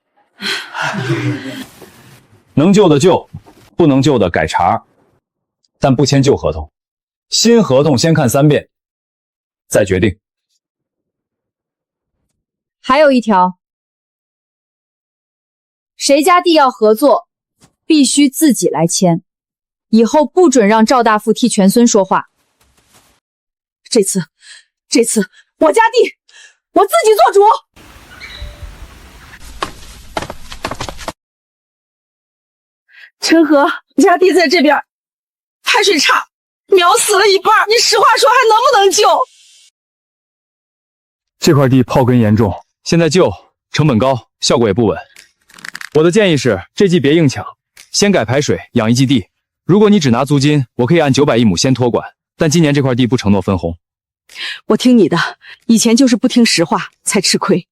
能救的救，不能救的改茬，但不签旧合同。新合同先看3遍，再决定。还有一条，谁家地要合作，必须自己来签，以后不准让赵大富替全村说话。这次我家地我自己做主。陈和家地在这边，排水差，苗死了一半，你实话说还能不能救？这块地泡根严重，现在救成本高，效果也不稳。我的建议是，这季别硬抢，先改排水，养1季地。如果你只拿租金，我可以按900一亩先托管，但今年这块地不承诺分红。我听你的，以前就是不听实话才吃亏。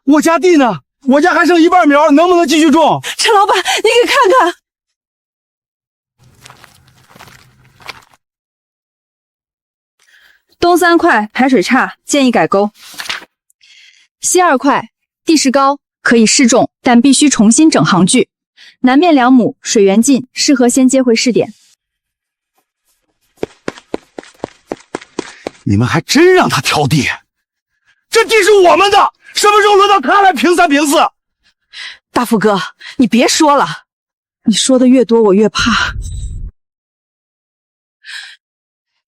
我家地呢？我家还剩1半苗，能不能继续种？陈老板，你给看看。东3块排水差，建议改沟。西2块地势高，可以试种，但必须重新整行距。南面2亩，水源近，适合先接回试点。你们还真让他挑地，这地是我们的，什么时候轮到他来评3评4？大富哥，你别说了，你说的越多我越怕。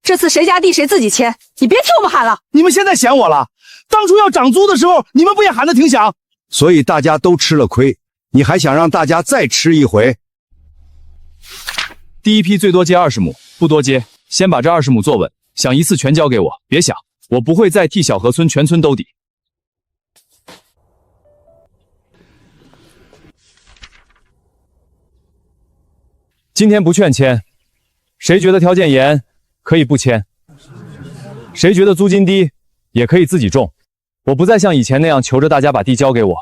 这次谁家地谁自己签，你别替我们喊了。你们现在嫌我了？当初要涨租的时候，你们不也喊得挺响？所以大家都吃了亏，你还想让大家再吃一回？第一批最多接20亩，不多接，先把这20亩做稳。想一次全交给我，别想，我不会再替小河村全村兜底。今天不劝签，谁觉得条件严，可以不签；谁觉得租金低，也可以自己种。我不再像以前那样求着大家把地交给我。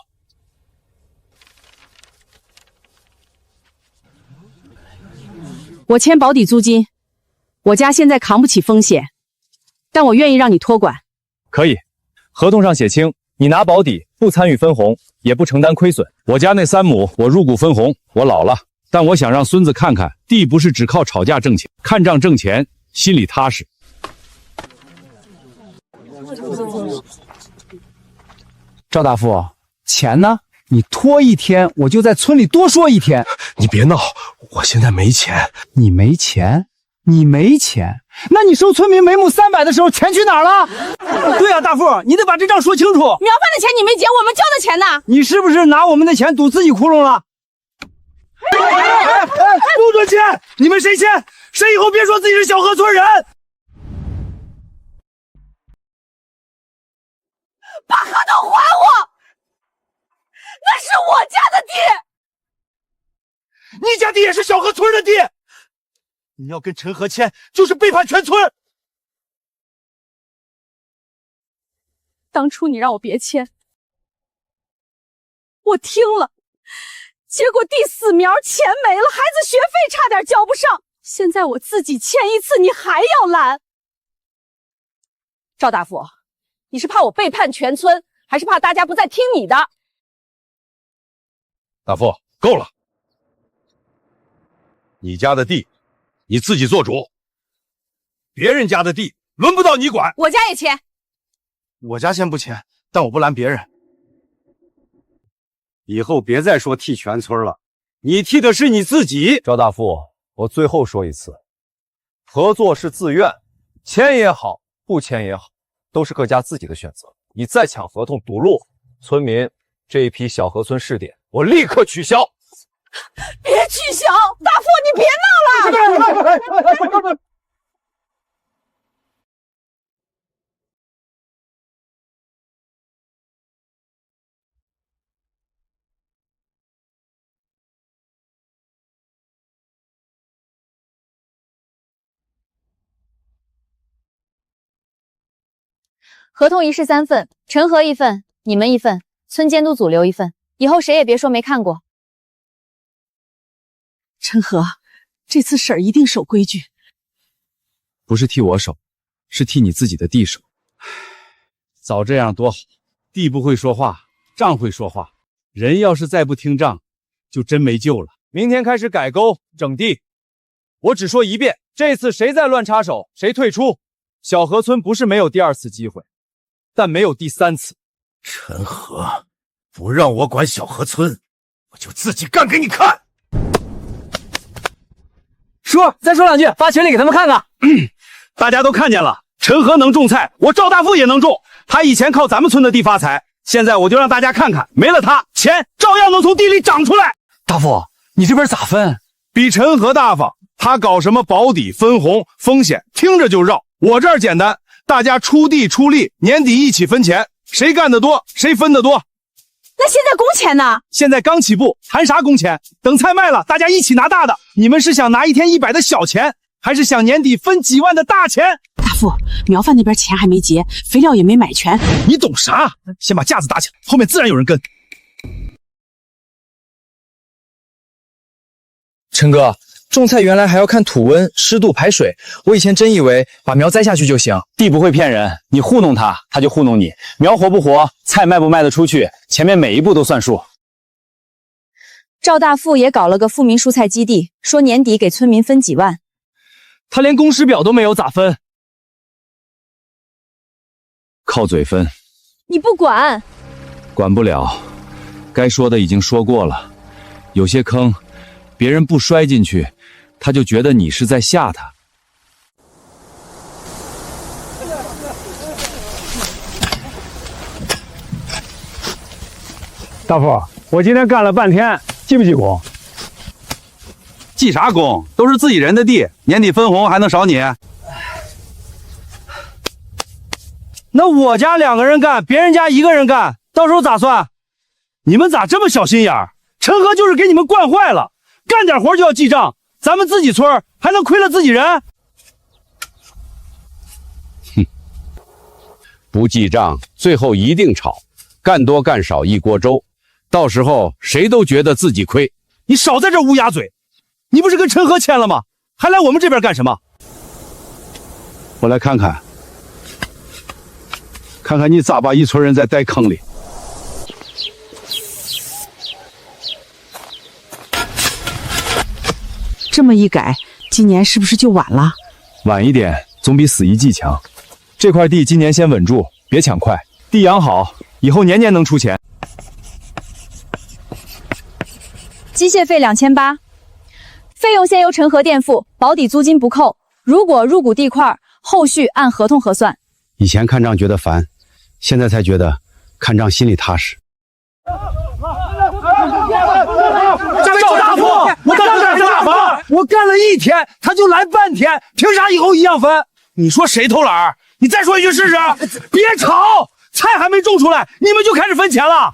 我签保底租金，我家现在扛不起风险，但我愿意让你托管。可以，合同上写清，你拿保底，不参与分红，也不承担亏损。我家那3亩，我入股分红。我老了，但我想让孙子看看，地不是只靠吵架挣钱，看账挣钱，心里踏实。赵大富，钱呢？你拖一天，我就在村里多说一天。你别闹，我现在没钱。你没钱？你没钱？那你收村民每亩300的时候，钱去哪儿了？对啊，大富，你得把这账说清楚。苗贩的钱你没结，我们交的钱呢？你是不是拿我们的钱堵自己窟窿了？不准签！你们谁签？谁以后别说自己是小河村人！把合同还我！那是我家的地，你家地也是小河村的地。你要跟陈河签，就是背叛全村。当初你让我别签，我听了，结果第4苗钱没了，孩子学费差点交不上。现在我自己签一次，你还要拦？赵大富，你是怕我背叛全村，还是怕大家不再听你的？大富，够了！你家的地，你自己做主。别人家的地，轮不到你管。我家也签。我家先不签，但我不拦别人。以后别再说替全村了，你替的是你自己。赵大富，我最后说一次，合作是自愿，签也好，不签也好，都是各家自己的选择。你再抢合同堵路，村民这一批小河村试点，我立刻取消。别取消，大富，你别闹了。合同一式3份，陈河1份，你们1份，村监督组留1份。以后谁也别说没看过。陈河，这次婶儿一定守规矩。不是替我守，是替你自己的地守。早这样多好，地不会说话，账会说话。人要是再不听账，就真没救了。明天开始改沟整地，我只说一遍，这次谁再乱插手，谁退出。小河村不是没有第2次机会，但没有第3次。陈河，不让我管小河村，我就自己干给你看。再说2句，发群里给他们看看。大家都看见了，陈河能种菜，我赵大富也能种。他以前靠咱们村的地发财，现在我就让大家看看，没了他，钱照样能从地里长出来。大富，你这边咋分？比陈河大方，他搞什么保底分红风险，听着就绕。我这儿简单，大家出地出力，年底一起分钱，谁干得多，谁分得多。那现在工钱呢？现在刚起步，谈啥工钱？等菜卖了，大家一起拿大的。你们是想拿1天100的小钱，还是想年底分几万的大钱？大富，苗贩那边钱还没结，肥料也没买全，你懂啥？先把架子打起来，后面自然有人跟。陈哥，种菜原来还要看土温、湿度、排水，我以前真以为把苗栽下去就行。地不会骗人，你糊弄他，他就糊弄你。苗活不活，菜卖不卖得出去，前面每一步都算数。赵大富也搞了个富民蔬菜基地，说年底给村民分几万。他连工时表都没有，咋分？靠嘴分。你不管？管不了，该说的已经说过了。有些坑，别人不摔进去，他就觉得你是在吓他。大富，我今天干了半天，记不记功？记啥功？都是自己人的地，年底分红还能少你？那我家2个人干，别人家1个人干，到时候咋算？你们咋这么小心眼儿？陈河就是给你们惯坏了，干点活就要记账，咱们自己村还能亏了自己人？哼，不记账，最后一定吵，干多干少一锅粥，到时候谁都觉得自己亏。你少在这乌鸦嘴！你不是跟陈河签了吗？还来我们这边干什么？我来看看，看看你咋把一村人再带坑里。这么一改，今年是不是就晚了？晚一点总比死一季强。这块地今年先稳住，别抢快，地养好，以后年年能出钱。机械费2800，费用先由陈和垫付，保底租金不扣。如果入股地块，后续按合同核算。以前看账觉得烦，现在才觉得看账心里踏实。赵大夫，我当然是大方，我干了1天，他就来半天，凭啥以后一样分？你说谁偷懒儿？你再说一句试试！别吵，菜还没种出来，你们就开始分钱了。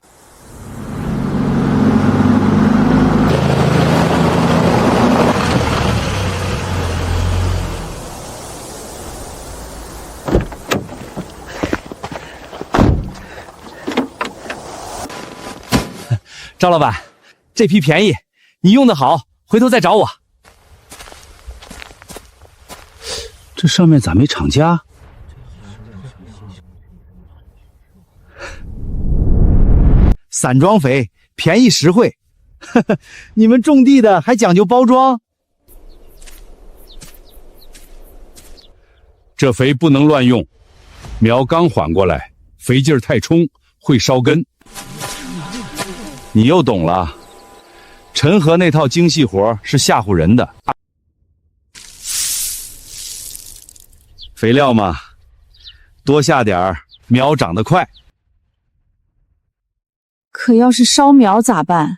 赵老板，这批便宜，你用的好，回头再找我。这上面咋没厂家？散装肥，便宜实惠。呵呵，你们种地的还讲究包装。这肥不能乱用，苗刚缓过来，肥劲儿太冲会烧根。你又懂了，陈和那套精细活是吓唬人的。肥料嘛，多下点儿，苗长得快。可要是烧苗咋办？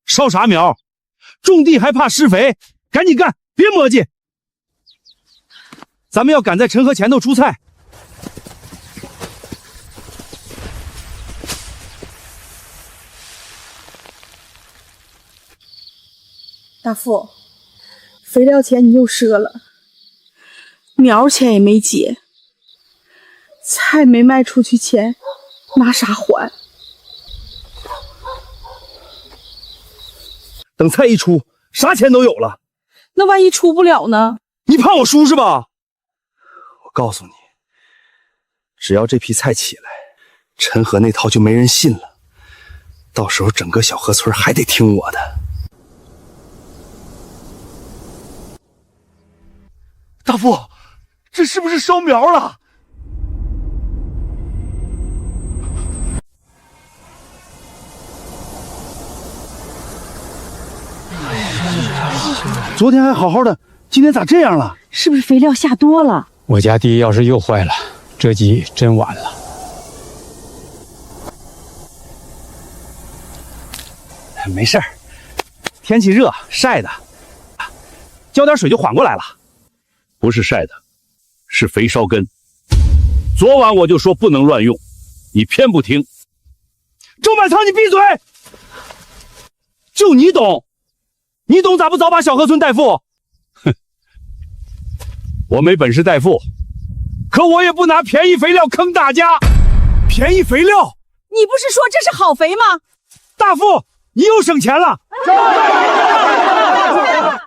烧啥苗？种地还怕施肥？赶紧干，别磨叽！咱们要赶在陈和前头出菜。大富，肥料钱你又赊了，苗钱也没结，菜没卖出去钱，拿啥还？等菜一出，啥钱都有了。那万一出不了呢？你怕我输是吧？我告诉你，只要这批菜起来，陈和那套就没人信了。到时候整个小河村还得听我的。大富，这是不是烧苗了？昨天还好好的，今天咋这样了？是不是肥料下多了？我家地要是又坏了，这季真完了。没事儿，天气热，晒的，浇点水就缓过来了。不是晒的，是肥烧根。昨晚我就说不能乱用，你偏不听。周满仓，你闭嘴！就你懂，你懂咋不早把小河村代付？哼，我没本事代付，可我也不拿便宜肥料坑大家。便宜肥料？你不是说这是好肥吗？大富，你又省钱了。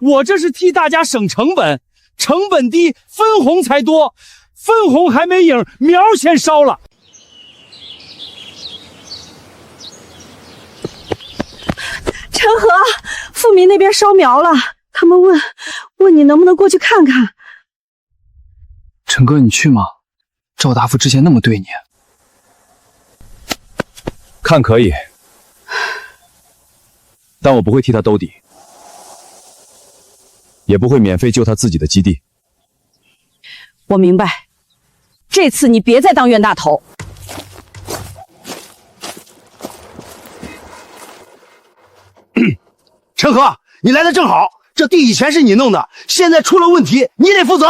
我这是替大家省成本。成本低，分红才多，分红还没影，苗先烧了。陈和，富民那边烧苗了，他们问你能不能过去看看。陈哥，你去吗？赵大富之前那么对你。看可以，但我不会替他兜底。也不会免费救他自己的基地。我明白，这次你别再当冤大头。陈和，你来的正好，这地以前是你弄的，现在出了问题，你得负责。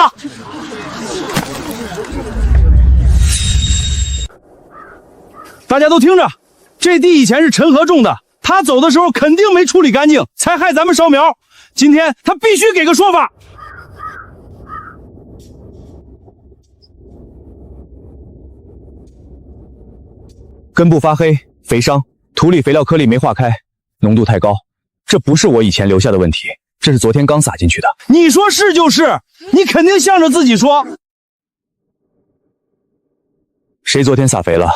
大家都听着，这地以前是陈和种的，他走的时候肯定没处理干净，才害咱们烧苗。今天他必须给个说法。根部发黑，肥伤，土里肥料颗粒没化开，浓度太高。这不是我以前留下的问题，这是昨天刚撒进去的。你说是就是，你肯定向着自己说。谁昨天撒肥了？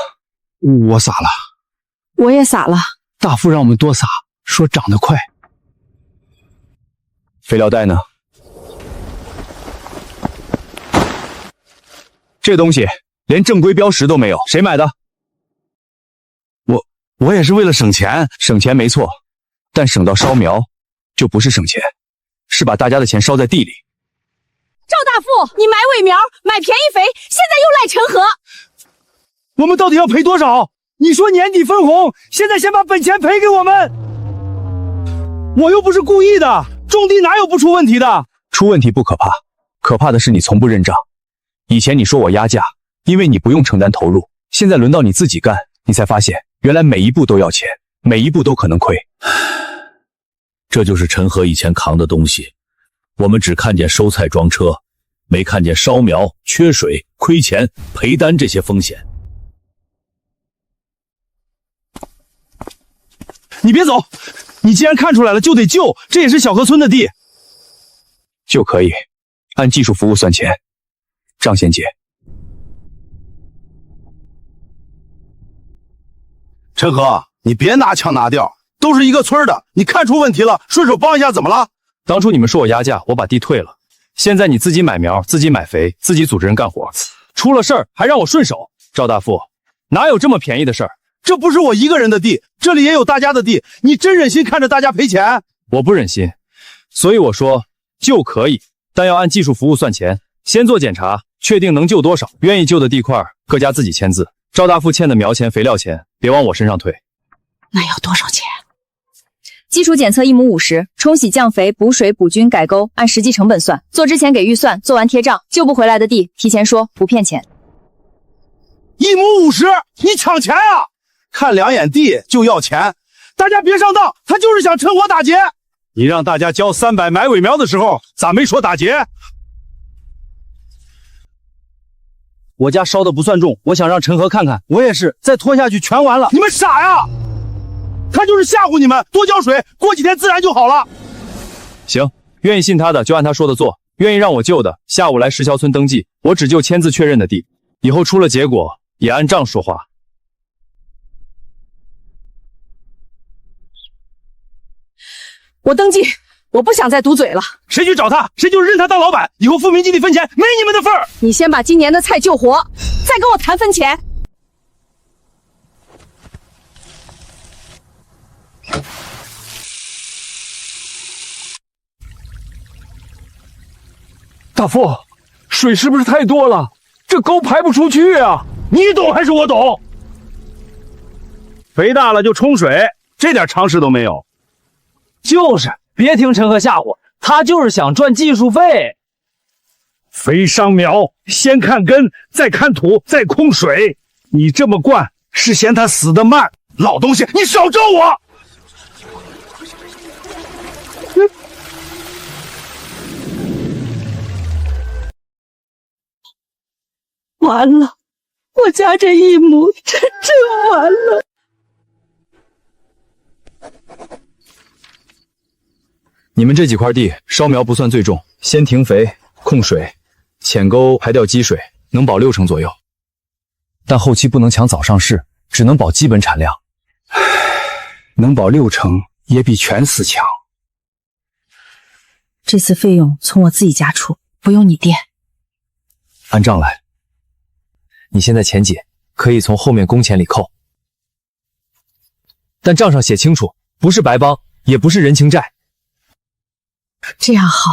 我撒了。我也撒了。大富让我们多撒，说长得快。肥料袋呢？这东西连正规标识都没有，谁买的？我也是为了省钱，省钱没错，但省到烧苗就不是省钱，是把大家的钱烧在地里。赵大富，你买伪苗，买便宜肥，现在又赖陈和。我们到底要赔多少？你说年底分红，现在先把本钱赔给我们。我又不是故意的，种地哪有不出问题的？出问题不可怕，可怕的是你从不认账。以前你说我压价，因为你不用承担投入，现在轮到你自己干，你才发现原来每一步都要钱，每一步都可能亏。这就是陈和以前扛的东西，我们只看见收菜装车，没看见烧苗、缺水、亏钱、赔单这些风险。你别走，你既然看出来了就得救，这也是小河村的地。就可以按技术服务算钱，账先结。陈和，你别拿腔拿调，都是一个村的，你看出问题了，顺手帮一下怎么了？当初你们说我压价，我把地退了，现在你自己买苗，自己买肥，自己组织人干活，出了事儿还让我顺手。赵大富，哪有这么便宜的事儿？这不是我一个人的地，这里也有大家的地，你真忍心看着大家赔钱？我不忍心，所以我说救可以，但要按技术服务算钱，先做检查，确定能救多少，愿意救的地块各家自己签字。赵大富欠的苗钱、肥料钱，别往我身上推。那要多少钱？基础检测1亩50，冲洗、降肥、补水、补菌、改沟，按实际成本算。做之前给预算，做完贴账。救不回来的地，提前说，不骗钱。 1亩50，你抢钱啊！看两眼地就要钱，大家别上当，他就是想趁火打劫。你让大家交300买伪苗的时候，咋没说打劫？我家烧的不算重，我想让陈和看看。我也是，再拖下去全完了。你们傻呀！他就是吓唬你们，多浇水，过几天自然就好了。行，愿意信他的就按他说的做，愿意让我救的，下午来石桥村登记，我只救签字确认的地，以后出了结果也按账说话。我登记，我不想再堵嘴了。谁去找他，谁就认他当老板，以后富民基地分钱没你们的份儿。你先把今年的菜救活，再跟我谈分钱。大富，水是不是太多了？这沟排不出去啊！你懂还是我懂？肥大了就冲水，这点常识都没有。就是，别听陈和吓唬，他就是想赚技术费。肥伤苗，先看根，再看土，再控水。你这么灌，是嫌它死得慢。老东西，你少咒我！完了，我家这一亩真完了。你们这几块地烧苗不算最重，先停肥、控水、浅沟排掉积水，能保60%左右。但后期不能抢早上市，只能保基本产量。能保60%也比全死强。这次费用从我自己家出，不用你爹。按账来。你现在钱紧，可以从后面工钱里扣，但账上写清楚，不是白帮，也不是人情债。这样好，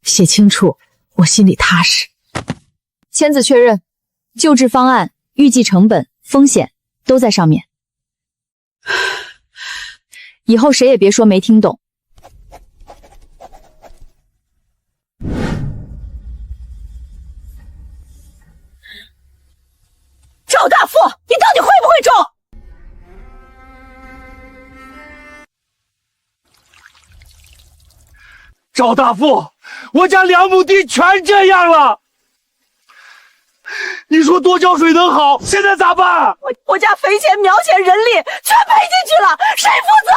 写清楚，我心里踏实。签字确认，救治方案、预计成本、风险都在上面。以后谁也别说没听懂。赵大富，你到底会不会种？赵大富，我家2亩地全这样了，你说多浇水能好，现在咋办？我家肥钱、苗钱、人力全赔进去了，谁负责？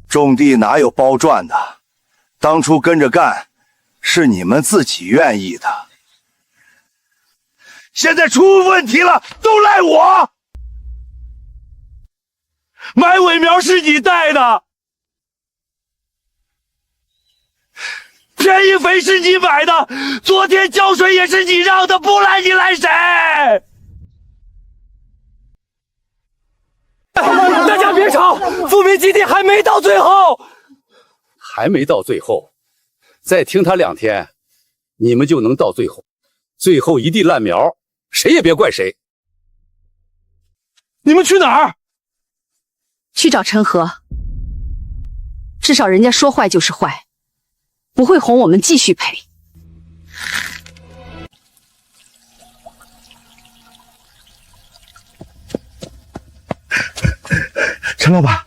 种地哪有包赚的？当初跟着干，是你们自己愿意的。现在出问题了，都赖我。买伪苗是你带的，便宜施肥是你买的，昨天浇水也是你让的，不赖你赖谁？大家别吵，富民基地还没到最后，还没到最后，再听他2天，你们就能到最后。最后一地烂苗，谁也别怪谁。你们去哪儿？去找陈和，至少人家说坏就是坏，不会哄我们继续赔。陈老板，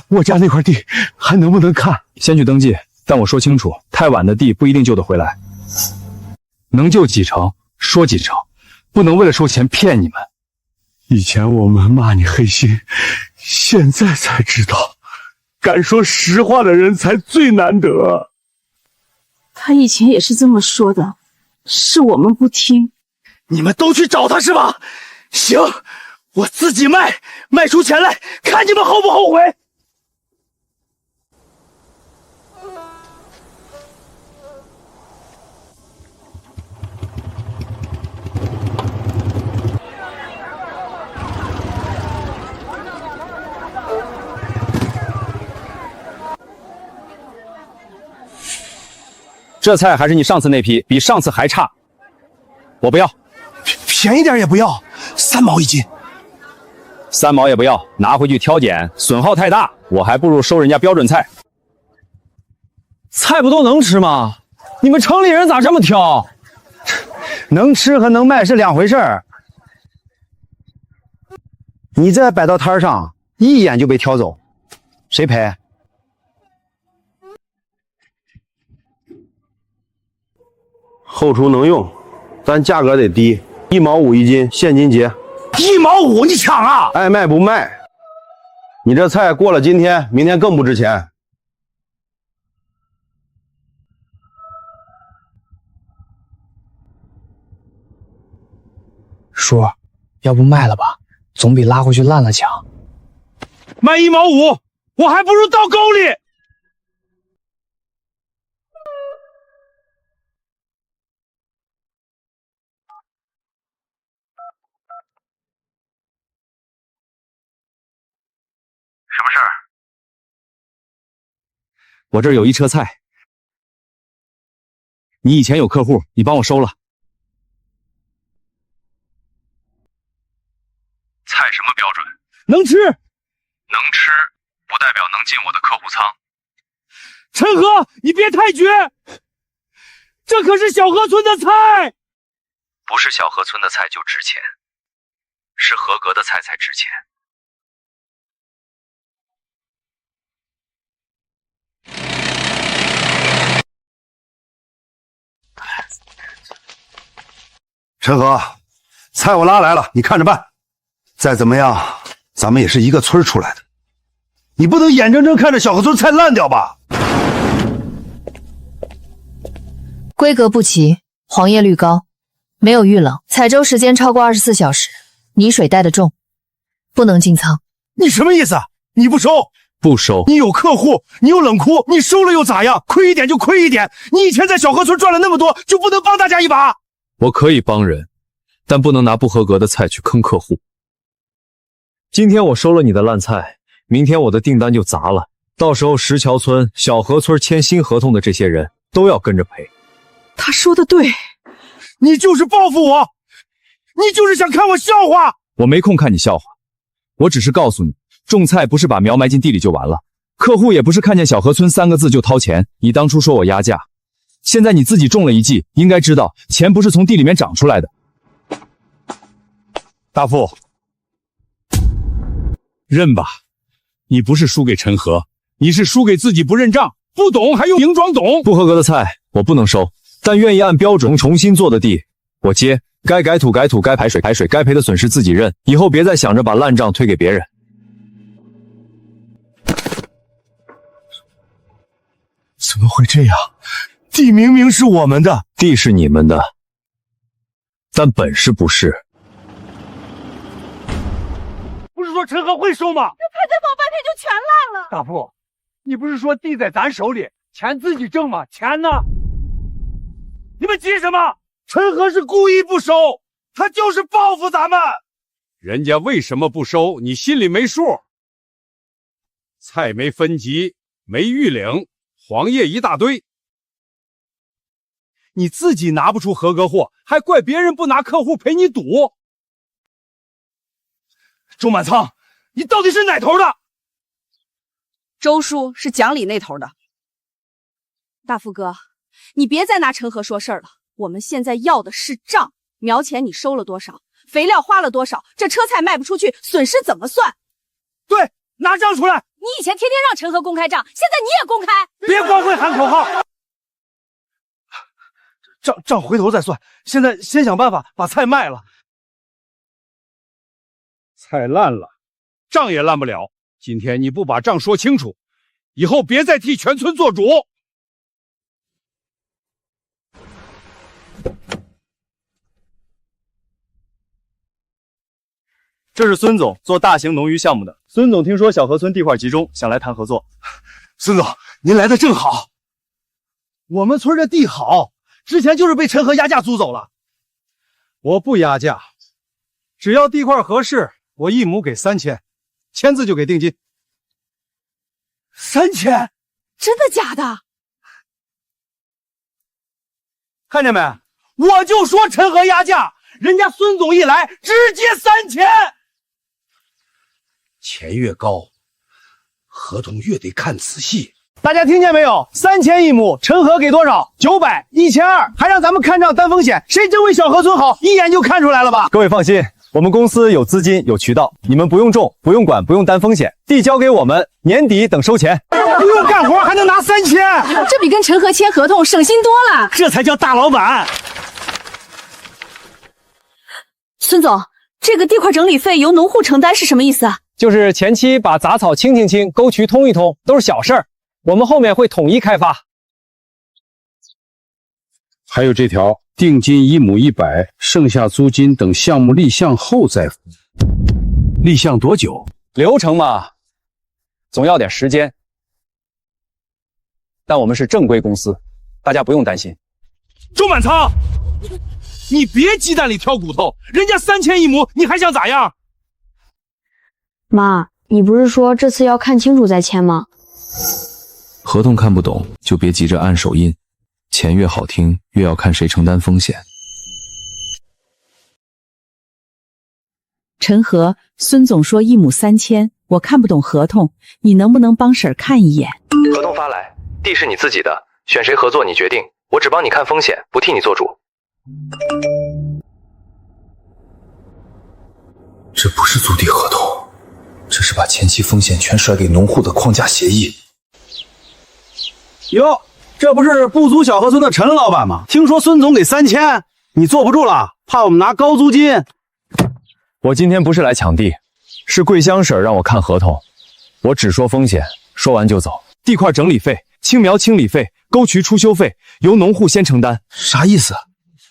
我家那块地还能不能看？先去登记，但我说清楚，太晚的地不一定救得回来，能救几成说几成，不能为了收钱骗你们。以前我们骂你黑心，现在才知道，敢说实话的人才最难得。他以前也是这么说的，是我们不听。你们都去找他是吧？行，我自己卖，卖出钱来，看你们后不后悔。这菜还是你上次那批，比上次还差，我不要。便宜点也不要，3毛1斤。3毛也不要，拿回去挑拣，损耗太大，我还不如收人家标准菜。菜不都能吃吗？你们城里人咋这么挑？能吃和能卖是2回事儿。你这摆到摊上，一眼就被挑走，谁赔？后厨能用，但价格得低，1毛5一斤，现金结。1毛5，你抢啊？爱卖不卖。你这菜过了今天，明天更不值钱。叔，要不卖了吧，总比拉回去烂了强。卖1毛5，我还不如倒沟里。什么事儿？我这儿有一车菜，你以前有客户，你帮我收了。菜什么标准？能吃。能吃不代表能进我的客户仓。陈和，你别太绝，这可是小河村的菜。不是小河村的菜就值钱，是合格的菜才值钱。陈和，菜我拉来了，你看着办。再怎么样，咱们也是一个村出来的，你不能眼睁睁看着小河村菜烂掉吧？规格不齐，黄叶率高，没有预冷，采收时间超过24小时，泥水带得重，不能进仓。你什么意思？你不收？不收。你有客户，你有冷库，你收了又咋样？亏一点就亏一点。你以前在小河村赚了那么多，就不能帮大家一把？我可以帮人，但不能拿不合格的菜去坑客户。今天我收了你的烂菜，明天我的订单就砸了，到时候石桥村、小河村签新合同的这些人都要跟着赔。他说的对，你就是报复我，你就是想看我笑话。我没空看你笑话，我只是告诉你，种菜不是把苗埋进地里就完了，客户也不是看见小河村3个字就掏钱。你当初说我压价，现在你自己种了一季，应该知道钱不是从地里面长出来的。大富，认吧，你不是输给陈和，你是输给自己不认账，不懂还用硬装懂。不合格的菜我不能收，但愿意按标准重新做的地我接，该改土改土，该排水排水，该赔的损失自己认，以后别再想着把烂账推给别人。怎么会这样？地明明是我们的。地是你们的，但本事不是。不是说陈和会收吗？这菜再放半天就全烂了。大富，你不是说地在咱手里，钱自己挣吗？钱呢？你们急什么？陈和是故意不收，他就是报复咱们。人家为什么不收，你心里没数？菜没分级，没预领，黄页一大堆。你自己拿不出合格货，还怪别人不拿客户陪你赌。周满仓，你到底是哪头的？周叔是讲理那头的。大富哥，你别再拿陈和说事儿了，我们现在要的是账，苗钱你收了多少，肥料花了多少，这车菜卖不出去，损失怎么算？对，拿账出来。你以前天天让陈和公开账，现在你也公开。别光会喊口号。账回头再算，现在先想办法把菜卖了。菜烂了，账也烂不了。今天你不把账说清楚，以后别再替全村做主。这是孙总做大型农渔项目的。孙总听说小河村地块集中，想来谈合作。孙总，您来的正好。我们村的地好，之前就是被陈和压价租走了。我不压价，只要地块合适，我一亩给3000，签字就给定金。3000？真的假的？看见没？我就说陈和压价，人家孙总一来，直接3000。钱越高，合同越得看仔细。大家听见没有？3000一亩，陈和给多少？900、1200，还让咱们看账担风险，谁真为小河村好，一眼就看出来了吧？各位放心，我们公司有资金有渠道，你们不用种，不用管，不用担风险，地交给我们，年底等收钱。不用干活还能拿3000，这比跟陈和签合同省心多了。这才叫大老板。孙总，这个地块整理费由农户承担是什么意思啊？就是前期把杂草清，沟渠通一通，都是小事儿，我们后面会统一开发。还有这条，定金1亩100，剩下租金等项目立项后再付。立项多久？流程嘛，总要点时间。但我们是正规公司，大家不用担心。周满仓，你别鸡蛋里挑骨头，人家3000一亩，你还想咋样？妈，你不是说这次要看清楚再签吗？合同看不懂就别急着按手印，钱越好听越要看谁承担风险。陈和，孙总说1亩3000，我看不懂合同，你能不能帮婶儿看一眼？合同发来，地是你自己的，选谁合作你决定，我只帮你看风险，不替你做主。这不是租地合同，这是把前期风险全甩给农户的框架协议。哟，这不是不租小河村的陈老板吗？听说孙总给3000，你坐不住了，怕我们拿高租金。我今天不是来抢地，是桂香婶让我看合同，我只说风险，说完就走。地块整理费、青苗清理费、沟渠出修费由农户先承担。啥意思？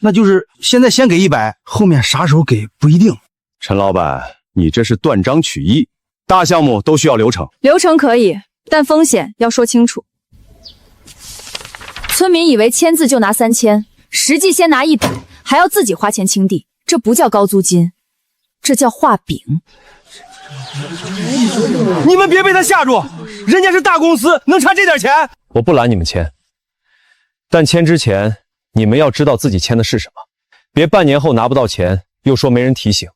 那就是现在先给100，后面啥时候给不一定。陈老板，你这是断章取义，大项目都需要流程。流程可以，但风险要说清楚。村民以为签字就拿3000，实际先拿100，还要自己花钱清地，这不叫高租金，这叫画饼。你们别被他吓住，人家是大公司，能差这点钱？我不拦你们签，但签之前你们要知道自己签的是什么，别半年后拿不到钱又说没人提醒。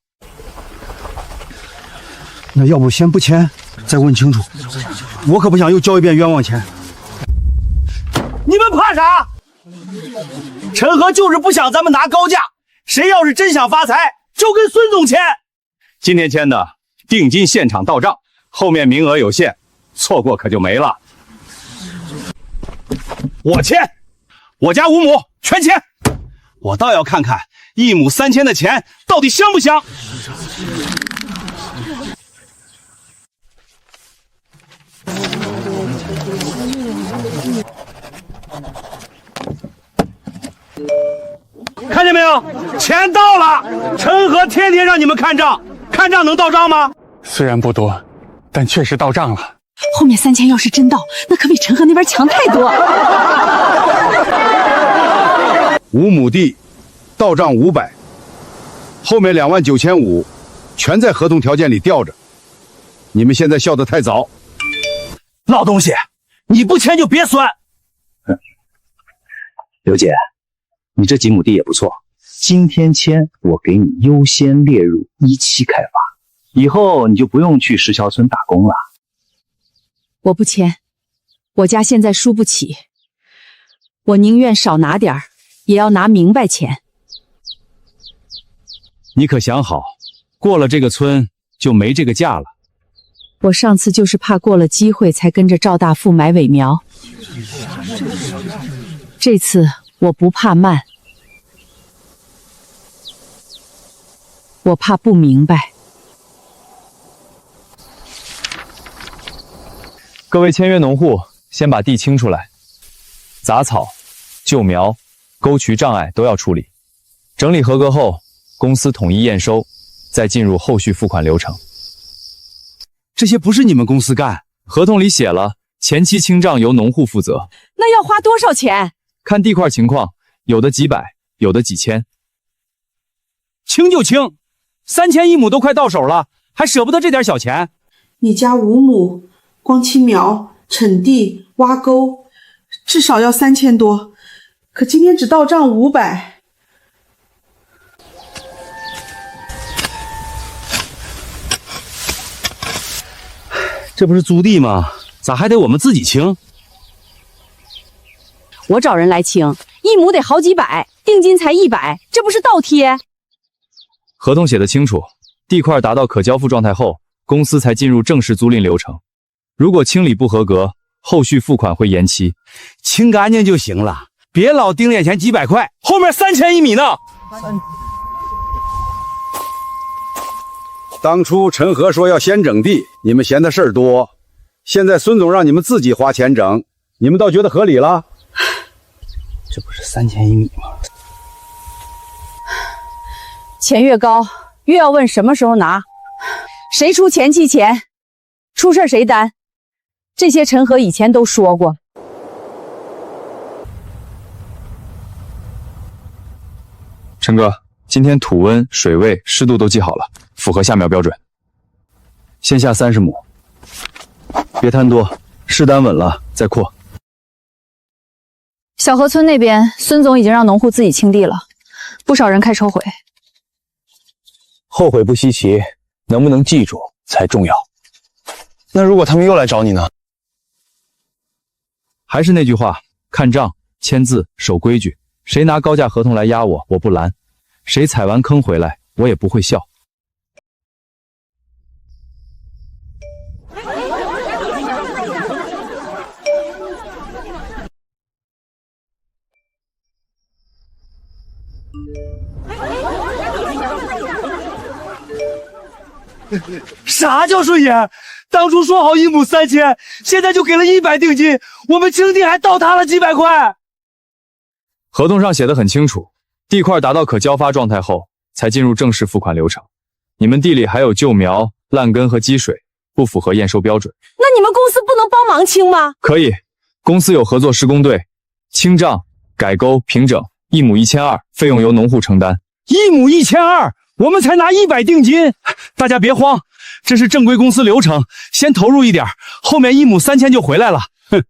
那要不先不签，再问清楚，我可不想又交一遍冤枉钱。你们怕啥？陈和就是不想咱们拿高价，谁要是真想发财，就跟孙总签。今天签的定金现场到账，后面名额有限，错过可就没了。我签，我家5亩全签。我倒要看看1亩3000的钱到底香不香。看见没有？钱到了，陈和天天让你们看账，看账能到账吗？虽然不多，但确实到账了。后面3000要是真到，那可比陈和那边强太多。5亩地，到账500，后面29500全在合同条件里吊着。你们现在笑得太早。老东西，你不签就别算。刘姐，你这几亩地也不错，今天签我给你优先列入1期开发，以后你就不用去石桥村打工了。我不签，我家现在输不起，我宁愿少拿点儿，也要拿明白钱。你可想好，过了这个村就没这个价了。我上次就是怕过了机会才跟着赵大富买尾苗，这次我不怕慢，我怕不明白。各位签约农户，先把地清出来，杂草、旧苗、沟渠障碍都要处理。整理合格后，公司统一验收，再进入后续付款流程。这些不是你们公司干，合同里写了，前期清账由农户负责。那要花多少钱？看地块情况，有的几百，有的几千。清就清，3000一亩都快到手了，还舍不得这点小钱？你家5亩，光清苗、铲地、挖沟，至少要3000多，可今天只到账500。这不是租地吗？咋还得我们自己清？我找人来清，1亩得好几百，定金才100，这不是倒贴？合同写得清楚，地块达到可交付状态后，公司才进入正式租赁流程。如果清理不合格，后续付款会延期。清干净就行了，别老盯眼前几百块，后面3000一米呢。当初陈和说要先整地，你们嫌他事儿多，现在孙总让你们自己花钱整，你们倒觉得合理了？这不是3000一米吗？钱越高，越要问什么时候拿，谁出前期钱，出事谁担。这些陈和以前都说过。陈哥，今天土温、水位、湿度都记好了，符合下苗标准。先下30亩，别摊多，试单稳了再扩。小河村那边，孙总已经让农户自己清地了，不少人开抽回。后悔不稀奇，能不能记住才重要。那如果他们又来找你呢？还是那句话，看账、签字、守规矩。谁拿高价合同来压我，我不拦；谁踩完坑回来，我也不会笑。啥叫顺眼？当初说好1亩3000，现在就给了100定金，我们清地还倒塌了几百块。合同上写的很清楚，地块达到可交发状态后，才进入正式付款流程。你们地里还有旧苗、烂根和积水，不符合验收标准。那你们公司不能帮忙清吗？可以，公司有合作施工队，清账、改沟、平整，1亩1200，费用由农户承担。1亩1200，我们才拿100定金，大家别慌，这是正规公司流程，先投入一点，后面1亩3000就回来了。哼，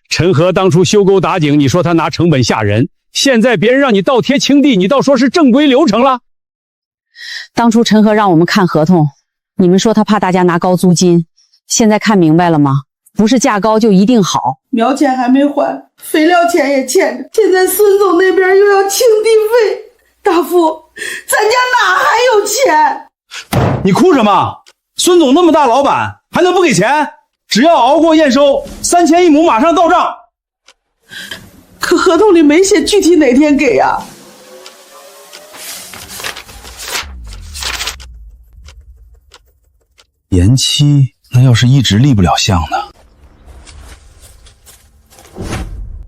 陈和当初修沟打井，你说他拿成本吓人，现在别人让你倒贴清地，你倒说是正规流程了。当初陈和让我们看合同，你们说他怕大家拿高租金，现在看明白了吗？不是价高就一定好。苗钱还没还，肥料钱也欠着，现在孙总那边又要清地费，大富，咱家哪还有钱？你哭什么？孙总那么大老板，还能不给钱？只要熬过验收，3000一亩马上到账。可合同里没写具体哪天给呀？延期，那要是一直立不了项呢？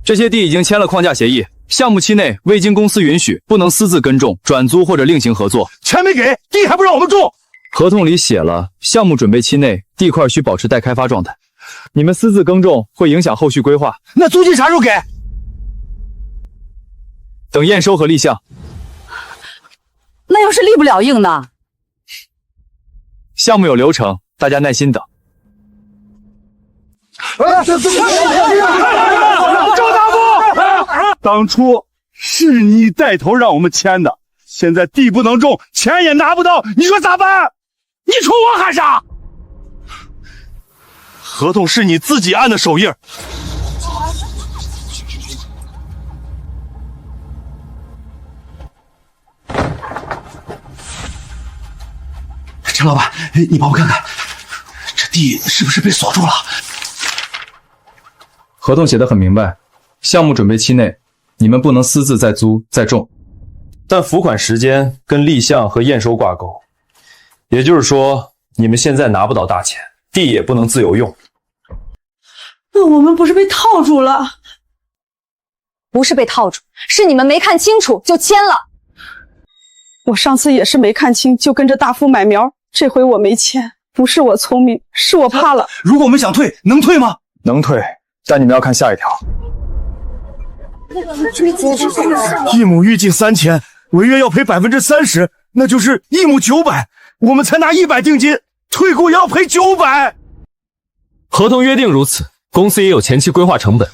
这些地已经签了框架协议，项目期内未经公司允许，不能私自耕种、转租或者另行合作。钱没给，地还不让我们种。合同里写了，项目准备期内地块需保持待开发状态。你们私自耕种会影响后续规划。那租金啥时候给？等验收和立项。那要是立不了硬呢？项目有流程，大家耐心等。赵大夫，当初是你带头让我们签的，现在地不能种，钱也拿不到，你说咋办？你冲我喊啥？合同是你自己按的手印。陈老板，你帮我看看，这地是不是被锁住了？合同写得很明白，项目准备期内，你们不能私自再租再种，但付款时间跟立项和验收挂钩，也就是说，你们现在拿不到大钱，地也不能自由用。那我们不是被套住了？不是被套住，是你们没看清楚就签了。我上次也是没看清，就跟着大夫买苗，这回我没签，不是我聪明，是我怕了。如果我们想退，能退吗？能退，但你们要看下一条。一亩预计3000，违约要赔30%，那就是一亩900，我们才拿100定金，退股也要赔900。合同约定如此，公司也有前期规划成本。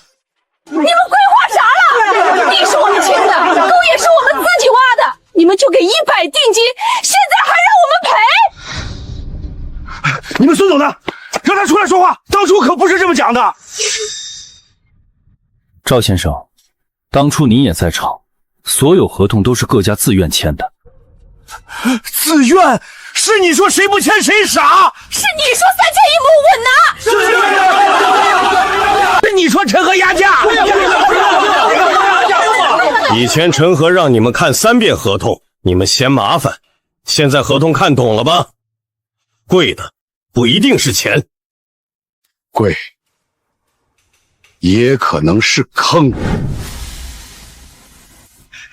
你们规划啥了？地是我们清的，沟也是我们自己挖的，你们就给100定金，现在还让我们赔？你们孙总呢？让他出来说话，当初可不是这么讲的。赵先生，当初您也在场，所有合同都是各家自愿签的。自愿？是你说谁不签谁傻？是你说3000一亩稳拿？是你说陈和压价？以前陈和让你们看3遍合同，你们嫌麻烦，现在合同看懂了吧？贵的不一定是钱，贵也可能是坑。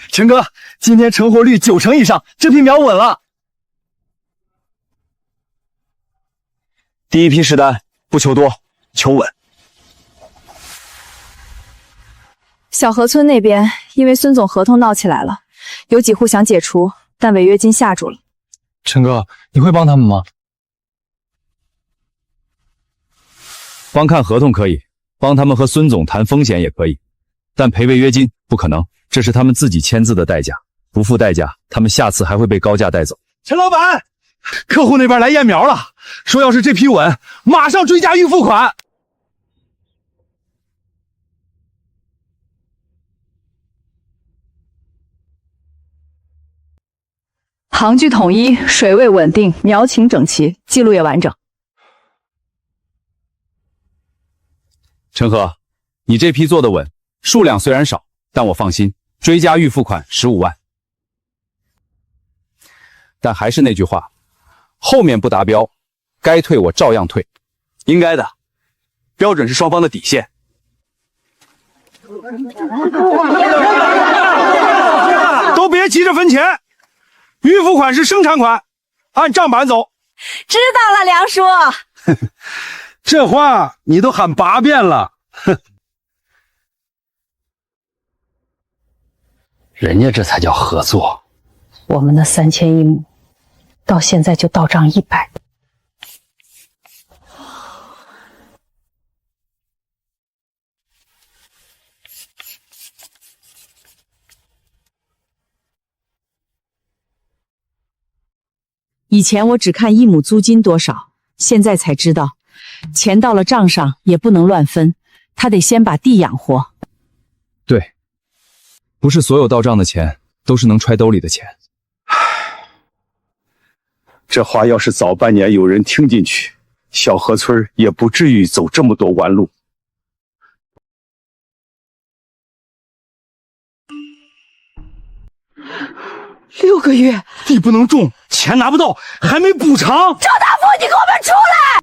陈哥，今天成活率90%以上，这批苗稳了。第一批实单，不求多，求稳。小河村那边因为孙总合同闹起来了，有几户想解除，但违约金下住了。陈哥，你会帮他们吗？帮看合同可以，帮他们和孙总谈风险也可以，但赔违约金不可能，这是他们自己签字的代价，不付代价，他们下次还会被高价带走。陈老板，客户那边来验苗了，说要是这批稳，马上追加预付款。行距统一，水位稳定，苗情整齐，记录也完整。陈和，你这批做得稳，数量虽然少，但我放心，追加预付款15万。但还是那句话，后面不达标，该退我照样退，应该的，标准是双方的底线。都别急着分钱，预付款是生产款，按账板走。知道了，梁叔。这话你都喊8遍了。人家这才叫合作。我们的3000一亩，到现在就到账100。以前我只看一亩租金多少，现在才知道，钱到了账上也不能乱分，他得先把地养活。对，不是所有到账的钱都是能揣兜里的钱。这话要是早半年有人听进去，小河村也不至于走这么多弯路。6个月，地不能种，钱拿不到，还没补偿。赵大夫，你给我们出来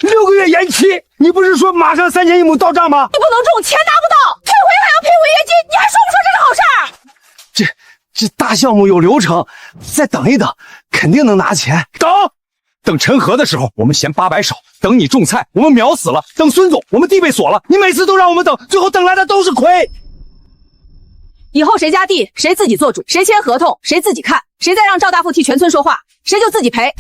！6个月延期，你不是说马上3000一亩到账吗？你不能种，钱拿不到，退回还要赔违约金，你还说不说这是好事儿？这大项目有流程，再等一等，肯定能拿钱。等陈和的时候，我们嫌800少；等你种菜，我们苗死了；等孙总，我们地被锁了。你每次都让我们等，最后等来的都是亏。以后谁家地谁自己做主，谁签合同谁自己看，谁再让赵大富替全村说话，谁就自己赔。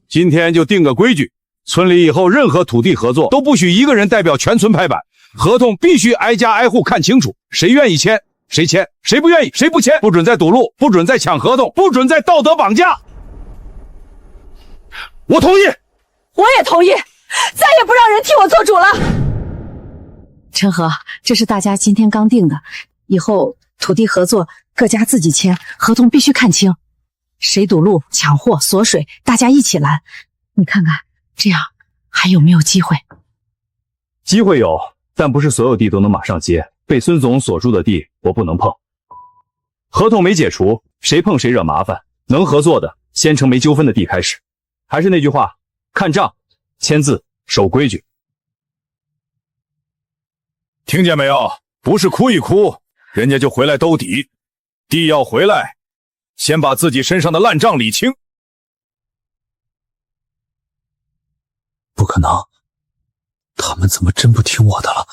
今天就定个规矩，村里以后任何土地合作都不许一个人代表全村拍板，合同必须挨家挨户看清楚，谁愿意签谁签，谁不愿意谁不签，不准再堵路，不准再抢合同，不准再道德绑架。我同意，我也同意，再也不让人替我做主了。陈和，这是大家今天刚定的，以后土地合作各家自己签，合同必须看清，谁堵路、抢货、锁水，大家一起拦。你看看，这样还有没有机会？机会有，但不是所有地都能马上接。被孙总锁住的地，我不能碰。合同没解除，谁碰谁惹麻烦。能合作的，先从没纠纷的地开始。还是那句话，看账、签字、守规矩。听见没有？不是哭一哭，人家就回来兜底。地要回来，先把自己身上的烂账理清。不可能，他们怎么真不听我的了？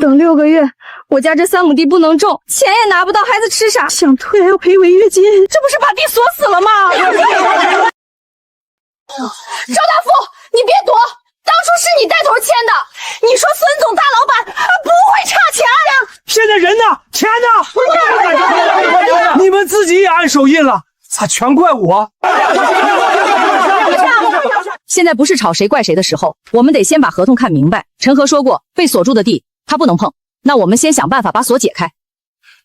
等6个月，我家这3亩地不能种，钱也拿不到，孩子吃啥？想退还要赔违约金，这不是把地锁死了吗？赵大富，你别躲，当初是你带头签的，你说孙总大老板不会差钱呀？现在人呢？钱呢？你们自己也按手印了，咋全怪我？现在不是吵谁怪谁的时候，我们得先把合同看明白。陈和说过，被锁住的地他不能碰，那我们先想办法把锁解开。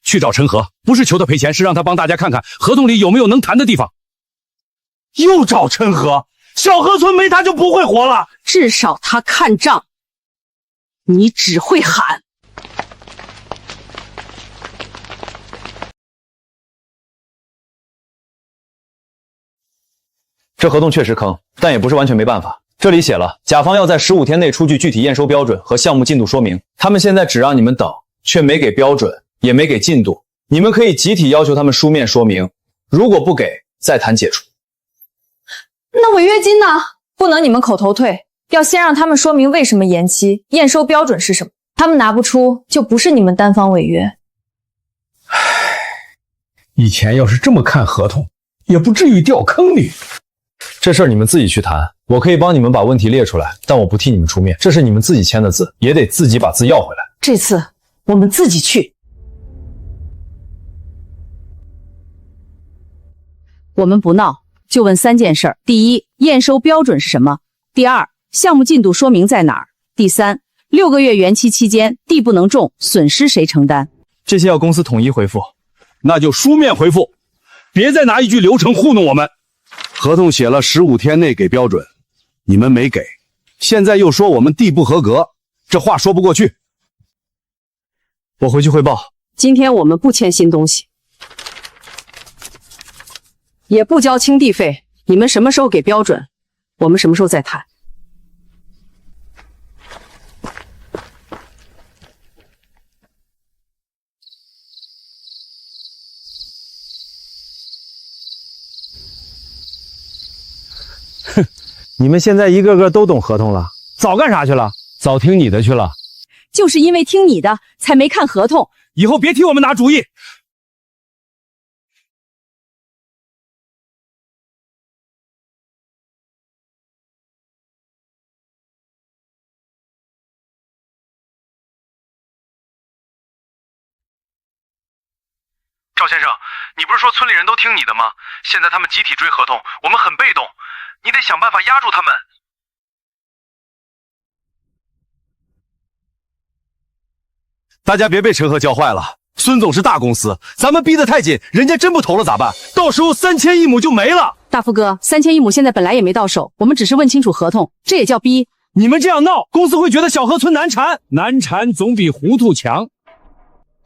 去找陈和，不是求他赔钱，是让他帮大家看看合同里有没有能谈的地方。又找陈和，小河村没他就不会活了。至少他看账，你只会喊。这合同确实坑，但也不是完全没办法。这里写了，甲方要在15天内出具具体验收标准和项目进度说明。他们现在只让你们等，却没给标准，也没给进度。你们可以集体要求他们书面说明，如果不给，再谈解除。那违约金呢？不能你们口头退，要先让他们说明为什么延期，验收标准是什么。他们拿不出，就不是你们单方违约。以前要是这么看合同，也不至于掉坑里。这事儿你们自己去谈，我可以帮你们把问题列出来，但我不替你们出面。这是你们自己签的字，也得自己把字要回来。这次我们自己去。我们不闹，就问3件事：第一，验收标准是什么？第二，项目进度说明在哪儿？第三，6个月延期期间地不能种，损失谁承担？这些要公司统一回复。那就书面回复，别再拿一句流程糊弄我们。合同写了15天内给标准，你们没给，现在又说我们地不合格，这话说不过去。我回去汇报。今天我们不签新东西，也不交清地费，你们什么时候给标准，我们什么时候再谈。你们现在一个个都懂合同了，早干啥去了？早听你的去了。就是因为听你的，才没看合同。以后别替我们拿主意。赵先生，你不是说村里人都听你的吗？现在他们集体追合同，我们很被动，你得想办法压住他们。大家别被陈和教坏了，孙总是大公司，咱们逼得太紧，人家真不投了咋办？到时候3000一亩就没了。大富哥，3000一亩现在本来也没到手，我们只是问清楚合同，这也叫逼？你们这样闹，公司会觉得小河村难缠，难缠总比糊涂强。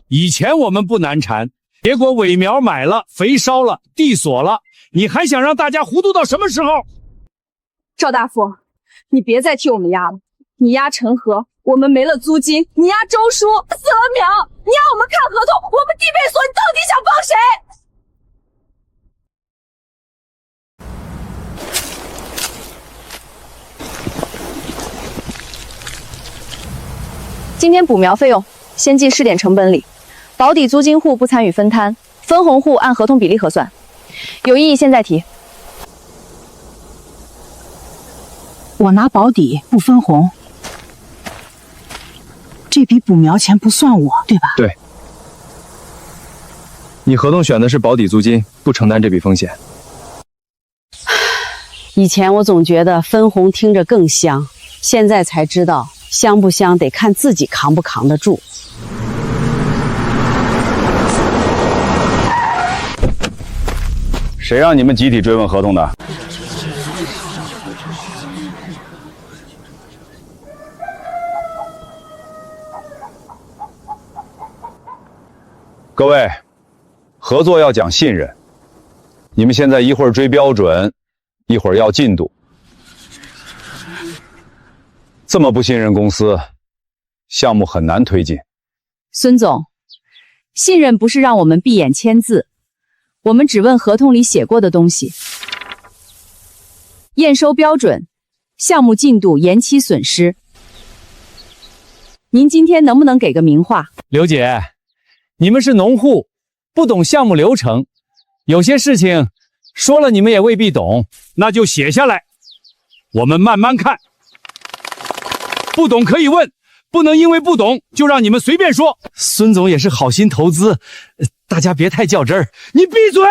以前我们不难缠，结果尾苗买了，肥烧了，地锁了，你还想让大家糊涂到什么时候？赵大富，你别再替我们压了，你压陈和，我们没了租金；你压周叔，死了苗；你压我们看合同，我们地被锁，你到底想帮谁？今天补苗费用先记试点成本里，保底租金户不参与分摊，分红户按合同比例核算。有异议现在提。我拿保底不分红，这笔补苗钱不算我，对吧？对。你合同选的是保底租金，不承担这笔风险。以前我总觉得分红听着更香，现在才知道香不香得看自己扛不扛得住。谁让你们集体追问合同的？各位，合作要讲信任。你们现在一会儿追标准，一会儿要进度，这么不信任公司，项目很难推进。孙总，信任不是让我们闭眼签字，我们只问合同里写过的东西。验收标准、项目进度、延期损失，您今天能不能给个明话？刘姐，你们是农户，不懂项目流程，有些事情说了你们也未必懂，那就写下来，我们慢慢看。不懂可以问，不能因为不懂就让你们随便说。孙总也是好心投资，大家别太较真儿。你闭嘴！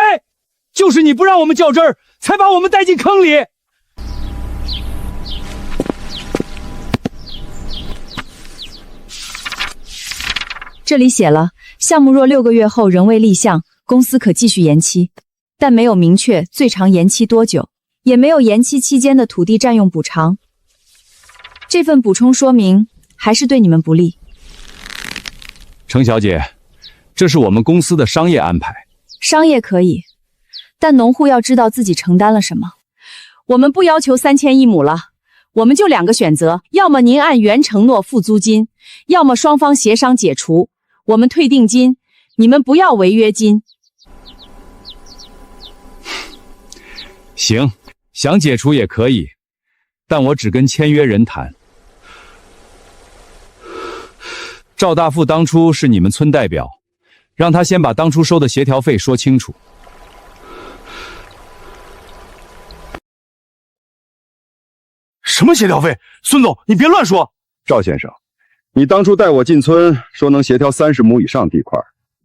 就是你不让我们较真儿，才把我们带进坑里。这里写了，项目若6个月后仍未立项，公司可继续延期，但没有明确最长延期多久，也没有延期期间的土地占用补偿。这份补充说明还是对你们不利。程小姐，这是我们公司的商业安排。商业可以，但农户要知道自己承担了什么。我们不要求3000一亩了，我们就2个选择，要么您按原承诺付租金，要么双方协商解除，我们退定金，你们不要违约金。行，想解除也可以，但我只跟签约人谈。赵大富当初是你们村代表，让他先把当初收的协调费说清楚。什么协调费？孙总，你别乱说。赵先生，你当初带我进村，说能协调30亩以上地块，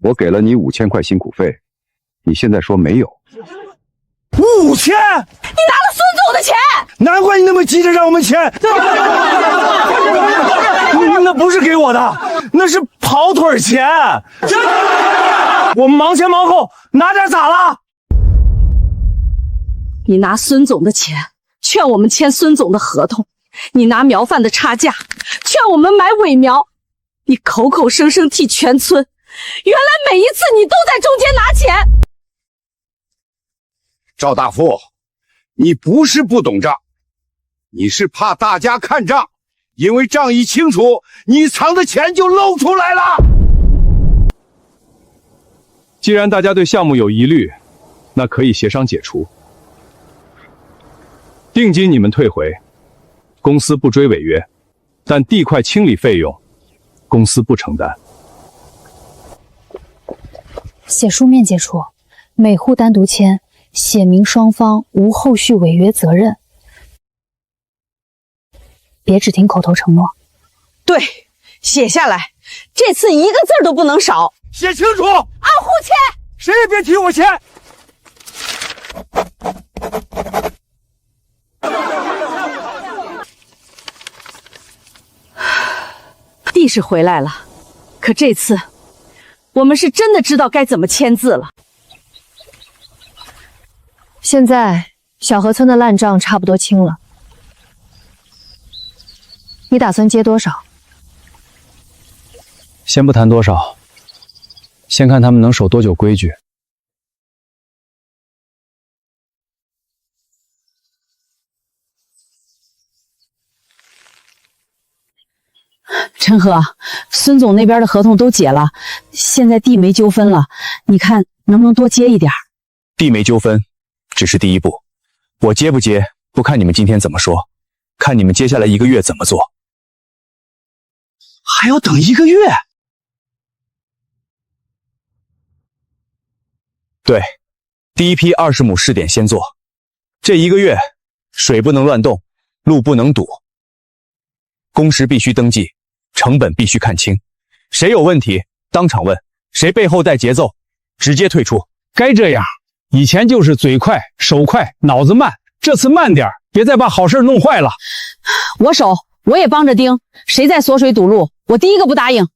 我给了你5000块辛苦费，你现在说没有？5000？你拿了孙总的钱？难怪你那么急着让我们签。那不是给我的，那是跑腿钱。我们忙前忙后，拿点咋了？你拿孙总的钱劝我们签孙总的合同，你拿苗贩的差价劝我们买伪苗，你口口声声替全村，原来每一次你都在中间拿钱。赵大富，你不是不懂账，你是怕大家看账，因为账一清楚，你藏的钱就露出来了。既然大家对项目有疑虑，那可以协商解除。定金你们退回，公司不追违约，但地块清理费用，公司不承担。写书面解除，每户单独签，写明双方无后续违约责任。别只听口头承诺。对，写下来，这次一个字都不能少，写清楚，按户签，谁也别提我签。地是回来了，可这次我们是真的知道该怎么签字了。现在小河村的烂账差不多清了，你打算接多少？先不谈多少，先看他们能守多久规矩。陈和，孙总那边的合同都解了，现在地没纠纷了，你看能不能多接一点？地没纠纷，只是第一步。我接不接，不看你们今天怎么说，看你们接下来1个月怎么做。还要等1个月？对，第一批20亩试点先做，这1个月水不能乱动，路不能堵，工时必须登记，成本必须看清，谁有问题当场问，谁背后带节奏，直接退出。该这样，以前就是嘴快手快脑子慢，这次慢点，别再把好事弄坏了。我守，我也帮着盯，谁在锁水堵路，我第一个不答应。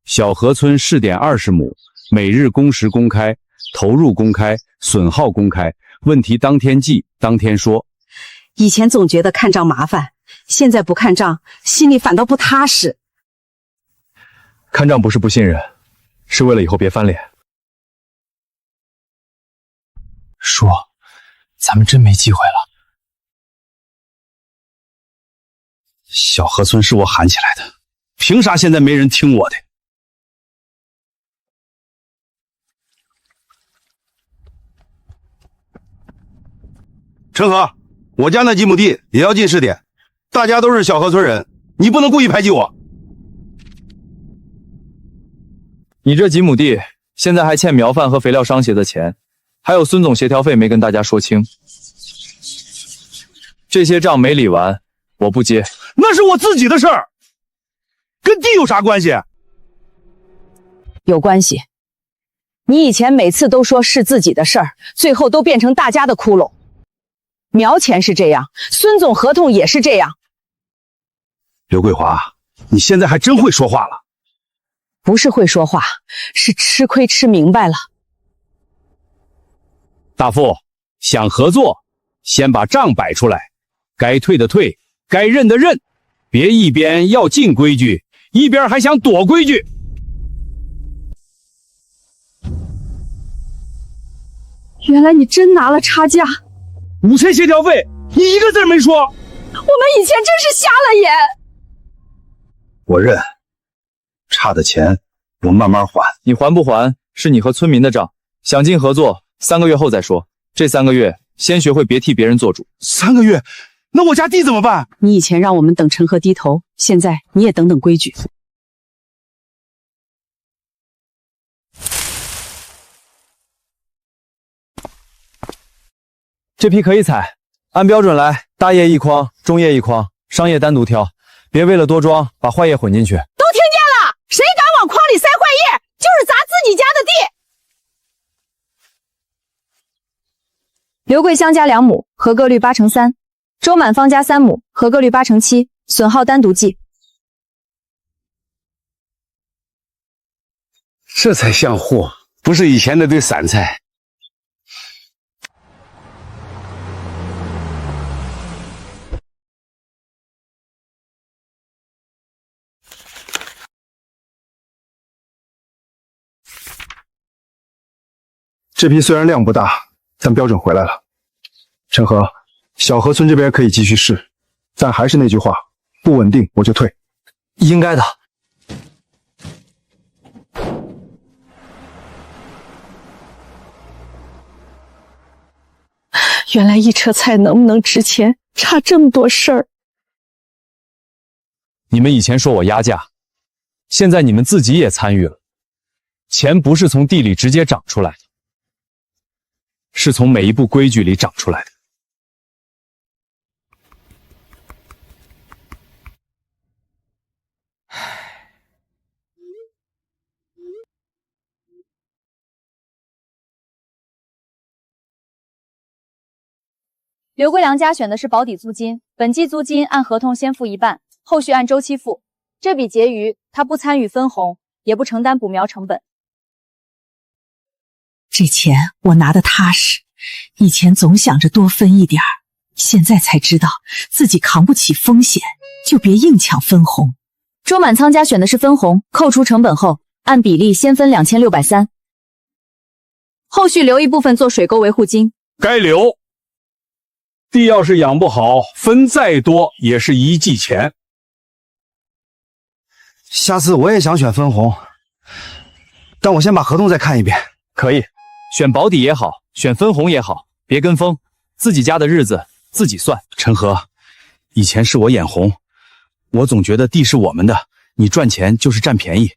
小河村试点20亩，每日工时公开，投入公开，损耗公开，问题当天记，当天说。以前总觉得看账麻烦，现在不看账，心里反倒不踏实。看账不是不信任，是为了以后别翻脸。叔，咱们真没机会了。小河村是我喊起来的，凭啥现在没人听我的？陈和，我家那几亩地也要进试点，大家都是小河村人，你不能故意排挤我。你这几亩地现在还欠苗贩和肥料商协的钱，还有孙总协调费没跟大家说清，这些账没理完，我不接。那是我自己的事儿，跟地有啥关系？有关系。你以前每次都说是自己的事儿，最后都变成大家的窟窿。苗钱是这样，孙总合同也是这样。刘桂华，你现在还真会说话了。不是会说话，是吃亏吃明白了。大富，想合作，先把账摆出来，该退的退，该认的认，别一边要进规矩，一边还想躲规矩。原来你真拿了差价，5000协调费，你一个字没说。我们以前真是瞎了眼。我认，差的钱我慢慢还。你还不还是你和村民的账，想进合作3个月后再说。这3个月先学会别替别人做主。3个月，那我家地怎么办？你以前让我们等陈和低头，现在你也等等规矩。这批可以采，按标准来，大叶1筐，中叶1筐，商叶单独挑，别为了多装把坏叶混进去。都听见了，谁敢往筐里塞坏叶，就是砸自己家的地。刘桂香加2亩，合格率83%；周满芳加3亩，合格率87%，损耗单独计。这才像货，不是以前那堆散菜。这批虽然量不大，但标准回来了。陈和，小河村这边可以继续试，但还是那句话，不稳定我就退。应该的。原来一车菜能不能值钱，差这么多事儿。你们以前说我压价，现在你们自己也参与了。钱不是从地里直接长出来的，是从每一步规矩里长出来的。刘桂良家选的是保底租金，本季租金按合同先付一半，后续按周期付。这笔结余他不参与分红，也不承担补苗成本。这钱我拿得踏实，以前总想着多分一点儿，现在才知道自己扛不起风险，就别硬抢分红。周满仓家选的是分红，扣除成本后按比例先分2630，后续留一部分做水沟维护金。该留。地要是养不好，分再多也是一季钱。下次我也想选分红，但我先把合同再看一遍。可以，选保底也好，选分红也好，别跟风，自己家的日子自己算。陈和，以前是我眼红，我总觉得地是我们的，你赚钱就是占便宜。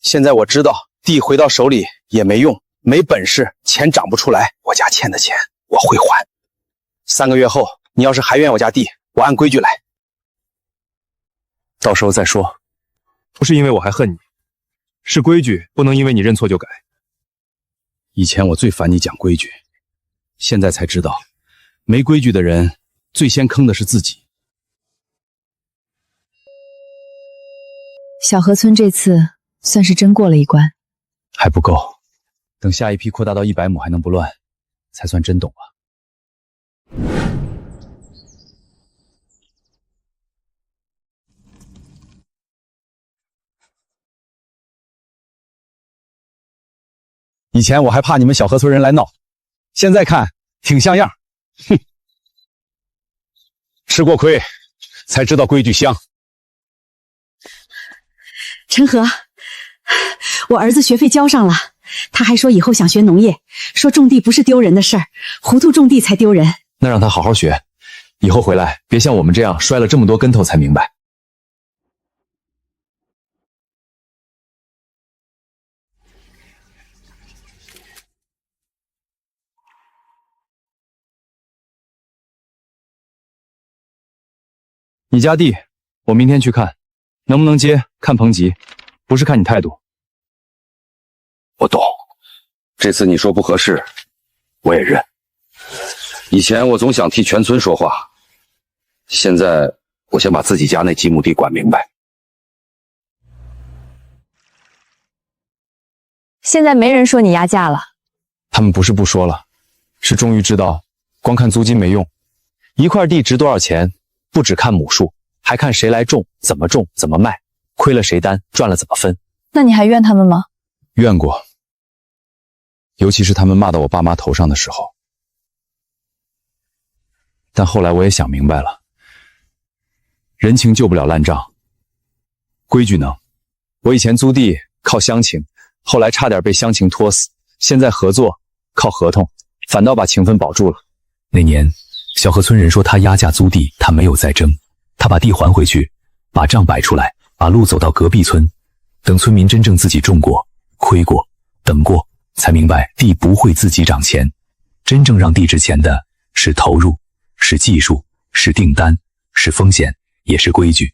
现在我知道地回到手里也没用，没本事，钱长不出来。我家欠的钱我会还。3个月后，你要是还怨我家地，我按规矩来。到时候再说。不是因为我还恨你，是规矩不能因为你认错就改。以前我最烦你讲规矩，现在才知道，没规矩的人最先坑的是自己。小河村这次算是真过了一关，还不够，等下一批扩大到100亩还能不乱，才算真懂了。以前我还怕你们小河村人来闹，现在看挺像样。哼，吃过亏才知道规矩香。陈和，我儿子学费交上了，他还说以后想学农业，说种地不是丢人的事儿，糊涂种地才丢人。那让他好好学，以后回来别像我们这样摔了这么多跟头才明白。你家地，我明天去看，能不能接看棚级，不是看你态度。我懂，这次你说不合适，我也认。以前我总想替全村说话，现在我想把自己家那几亩地管明白。现在没人说你压价了。他们不是不说了，是终于知道，光看租金没用，一块地值多少钱，不只看亩数，还看谁来种，怎么卖，亏了谁担，赚了怎么分。那你还怨他们吗？怨过，尤其是他们骂到我爸妈头上的时候。但后来我也想明白了，人情救不了烂账，规矩能。我以前租地靠乡情，后来差点被乡情拖死，现在合作靠合同，反倒把情分保住了。那年小河村人说他压价租地，他没有再争，他把地还回去，把账摆出来，把路走到隔壁村，等村民真正自己种过、亏过、等过，才明白地不会自己涨钱，真正让地值钱的是投入，是技术，是订单，是风险，也是规矩。